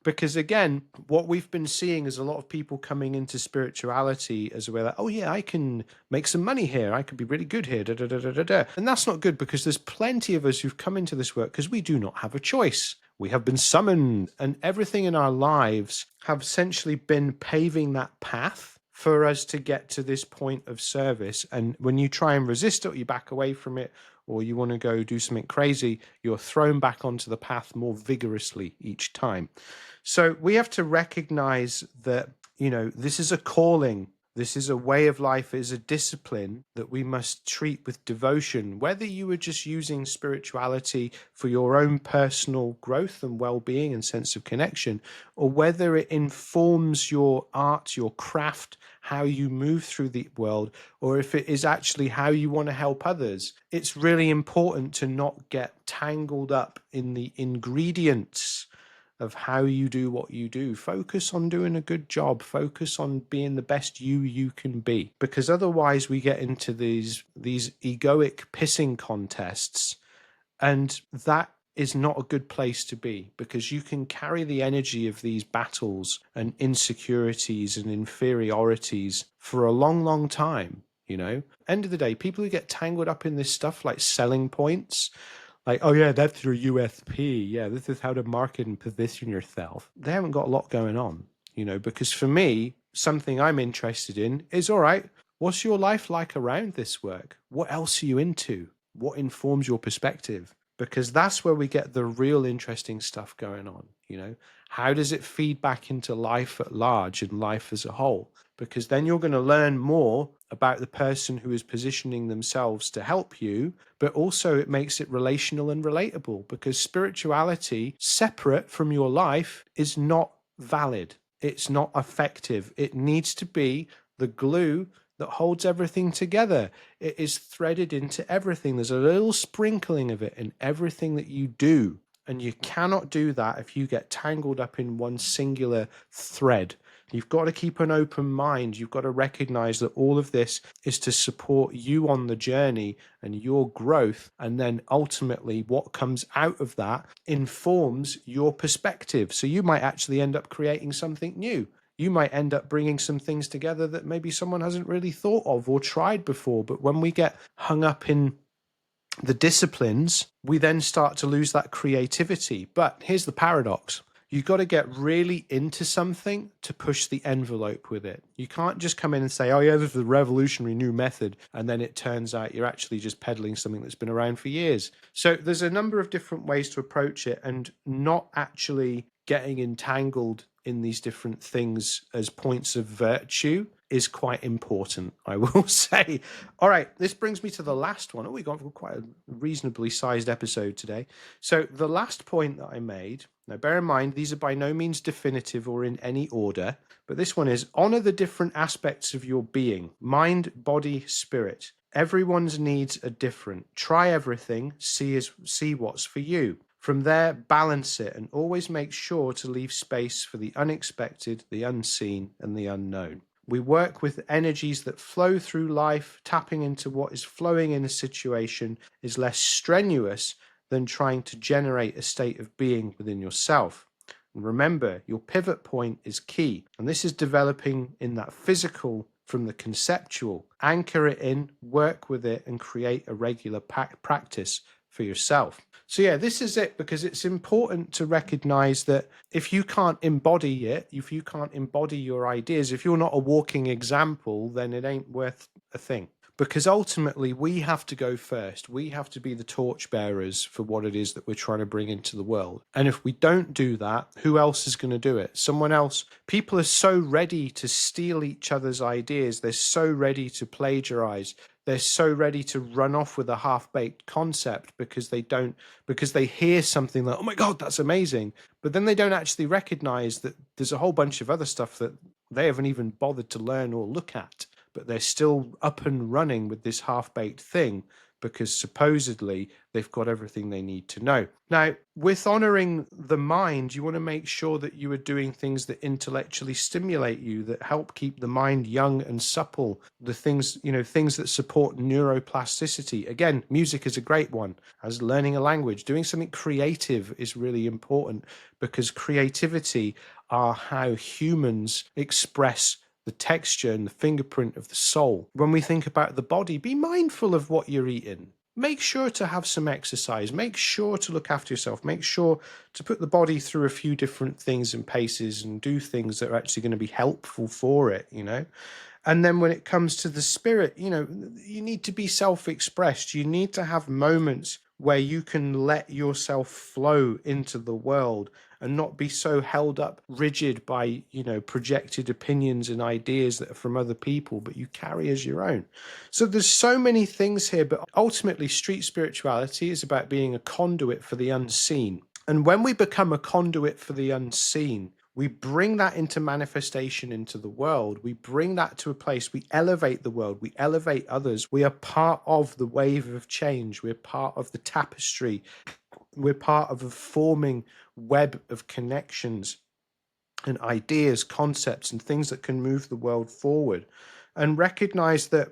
Because again, what we've been seeing is a lot of people coming into spirituality as a way like, oh yeah, I can make some money here. I could be really good here. Da, da, da, da, da, da. And that's not good, because there's plenty of us who've come into this work because we do not have a choice. We have been summoned, and everything in our lives have essentially been paving that path for us to get to this point of service. And when you try and resist it, you back away from it, or you want to go do something crazy, you're thrown back onto the path more vigorously each time. So we have to recognize that, this is a calling. This is a way of life. It is a discipline that we must treat with devotion, whether you are just using spirituality for your own personal growth and well-being and sense of connection, or whether it informs your art, your craft, how you move through the world, or if it is actually how you want to help others. It's really important to not get tangled up in the ingredients of how you do what you do. Focus on doing a good job. Focus on being the best you can be, because otherwise we get into these egoic pissing contests, and that is not a good place to be, because you can carry the energy of these battles and insecurities and inferiorities for a long time. End of the day, people who get tangled up in this stuff like selling points, like, oh yeah, that's your USP. Yeah, this is how to market and position yourself. They haven't got a lot going on, because for me, something I'm interested in is, all right, what's your life like around this work? What else are you into? What informs your perspective? Because that's where we get the real interesting stuff going on. How does it feed back into life at large and life as a whole? Because then you're going to learn more about the person who is positioning themselves to help you, but also it makes it relational and relatable, because spirituality separate from your life is not valid. It's not effective. It needs to be the glue that holds everything together. It is threaded into everything. There's a little sprinkling of it in everything that you do. And you cannot do that if you get tangled up in one singular thread. You've got to keep an open mind. You've got to recognize that all of this is to support you on the journey and your growth. And then ultimately, what comes out of that informs your perspective. So you might actually end up creating something new. You might end up bringing some things together that maybe someone hasn't really thought of or tried before. But when we get hung up in the disciplines, we then start to lose that creativity. But here's the paradox. You've got to get really into something to push the envelope with it. You can't just come in and say, oh yeah, this is a revolutionary new method, and then it turns out you're actually just peddling something that's been around for years. So there's a number of different ways to approach it, and not actually getting entangled in these different things as points of virtue is quite important, I will say. All right, this brings me to the last one. Oh, we got quite a reasonably sized episode today. So the last point that I made, now bear in mind, these are by no means definitive or in any order, but this one is honor the different aspects of your being: mind, body, spirit. Everyone's needs are different. Try everything, see what's for you. From there, balance it and always make sure to leave space for the unexpected, the unseen, and the unknown. We work with energies that flow through life. Tapping into what is flowing in a situation is less strenuous than trying to generate a state of being within yourself. And remember, your pivot point is key. And this is developing in that physical from the conceptual. Anchor it in, work with it, and create a regular practice for yourself. So yeah, this is it, because it's important to recognize that if you can't embody it, if you can't embody your ideas, if you're not a walking example, then it ain't worth a thing. Because ultimately, we have to go first. We have to be the torchbearers for what it is that we're trying to bring into the world. And if we don't do that, who else is going to do it? Someone else. People are so ready to steal each other's ideas. They're so ready to plagiarize. They're so ready to run off with a half-baked concept because they hear something like, oh my God, that's amazing. But then they don't actually recognize that there's a whole bunch of other stuff that they haven't even bothered to learn or look at, but they're still up and running with this half-baked thing because supposedly they've got everything they need to know. Now, with honoring the mind, you want to make sure that you are doing things that intellectually stimulate you, that help keep the mind young and supple, the things, things that support neuroplasticity. Again, music is a great one, as learning a language. Doing something creative is really important, because creativity are how humans express the texture and the fingerprint of the soul. When we think about the body, be mindful of what you're eating. Make sure to have some exercise. Make sure to look after yourself. Make sure to put the body through a few different things and paces and do things that are actually going to be helpful for it, And then when it comes to the spirit, you need to be self-expressed. You need to have moments where you can let yourself flow into the world and not be so held up rigid by, projected opinions and ideas that are from other people, but you carry as your own. So there's so many things here, but ultimately street spirituality is about being a conduit for the unseen. And when we become a conduit for the unseen, we bring that into manifestation into the world. We bring that to a place. We elevate the world. We elevate others. We are part of the wave of change. We're part of the tapestry. We're part of a forming web of connections and ideas, concepts, and things that can move the world forward. And recognize that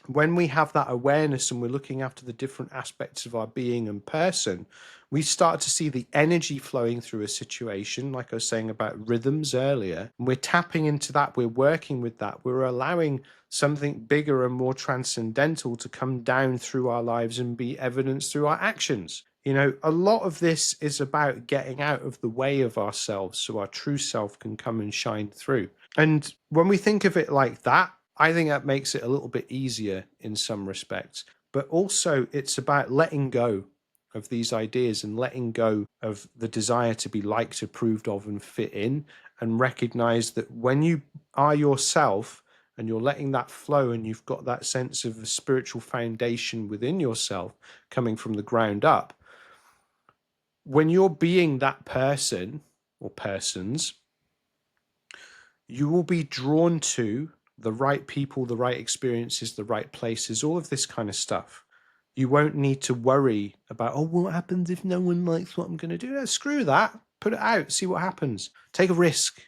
when we have that awareness and we're looking after the different aspects of our being and person, we start to see the energy flowing through a situation, like I was saying about rhythms earlier. And we're tapping into that, we're working with that, we're allowing something bigger and more transcendental to come down through our lives and be evidenced through our actions. A lot of this is about getting out of the way of ourselves so our true self can come and shine through. And when we think of it like that, I think that makes it a little bit easier in some respects. But also, it's about letting go of these ideas and letting go of the desire to be liked, approved of, and fit in, and recognize that when you are yourself and you're letting that flow and you've got that sense of a spiritual foundation within yourself coming from the ground up, when you're being that person or persons, you will be drawn to the right people, the right experiences, the right places, all of this kind of stuff. You won't need to worry about, oh, what happens if no one likes what I'm going to do? No, screw that. Put it out, see what happens. Take a risk,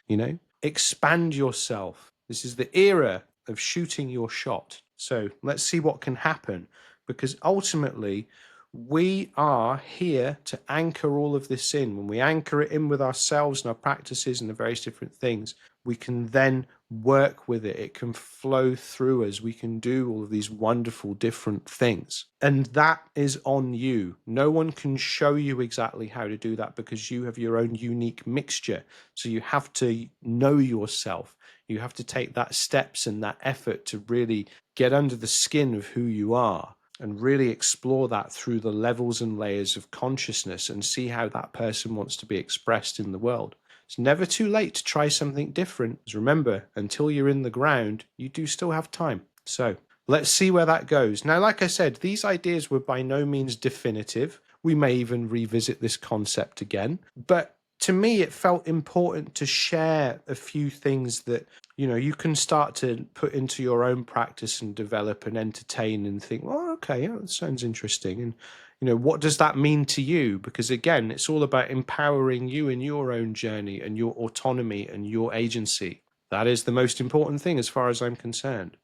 expand yourself. This is the era of shooting your shot. So let's see what can happen, because ultimately we are here to anchor all of this in. When we anchor it in with ourselves and our practices and the various different things, we can then work with it. It can flow through us. We can do all of these wonderful different things. And that is on you. No one can show you exactly how to do that, because you have your own unique mixture. So you have to know yourself. You have to take that steps and that effort to really get under the skin of who you are and really explore that through the levels and layers of consciousness and see how that person wants to be expressed in the world. It's never too late to try something different. Because remember, until you're in the ground, you do still have time. So let's see where that goes. Now, like I said, these ideas were by no means definitive. We may even revisit this concept again. But to me, it felt important to share a few things that, you can start to put into your own practice and develop and entertain and think, well, okay, yeah, that sounds interesting. And what does that mean to you? Because again, it's all about empowering you in your own journey and your autonomy and your agency. That is the most important thing as far as I'm concerned.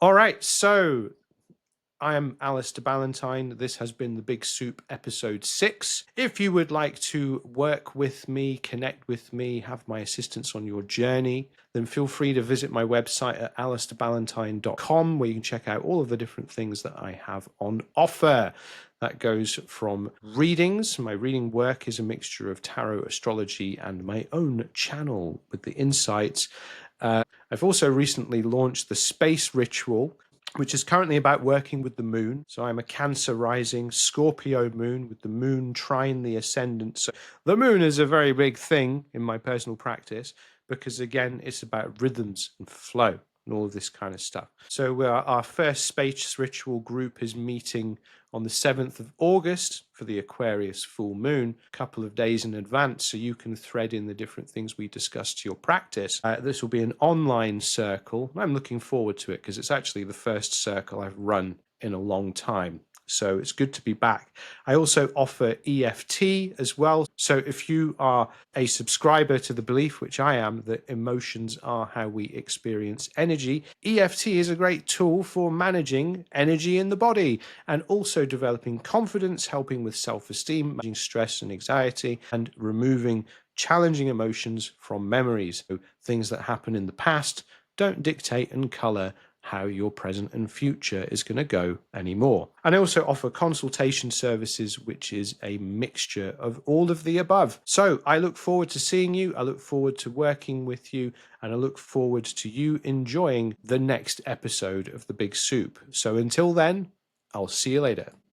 All right, so I am Alistair Ballantyne. This has been The Big Soup, episode 6. If you would like to work with me, connect with me, have my assistance on your journey, then feel free to visit my website at alistairballantyne.com, where you can check out all of the different things that I have on offer. That goes from readings. My reading work is a mixture of tarot, astrology, and my own channel with the insights. I've also recently launched the Space Ritual, which is currently about working with the moon. So I'm a Cancer rising Scorpio moon with the moon trine the ascendant. So the moon is a very big thing in my personal practice because, again, it's about rhythms and flow and all of this kind of stuff. So our first Space Ritual group is meeting on the 7th of August for the Aquarius full moon, a couple of days in advance, so you can thread in the different things we discussed to your practice. This will be an online circle. I'm looking forward to it because it's actually the first circle I've run in a long time. So it's good to be back. I also offer EFT as well. So if you are a subscriber to the belief, which I am, that emotions are how we experience energy, EFT is a great tool for managing energy in the body and also developing confidence, helping with self-esteem, managing stress and anxiety, and removing challenging emotions from memories. So things that happen in the past don't dictate and color how your present and future is going to go anymore. And I also offer consultation services, which is a mixture of all of the above. So I look forward to seeing you. I look forward to working with you. And I look forward to you enjoying the next episode of The Big Soup. So until then, I'll see you later.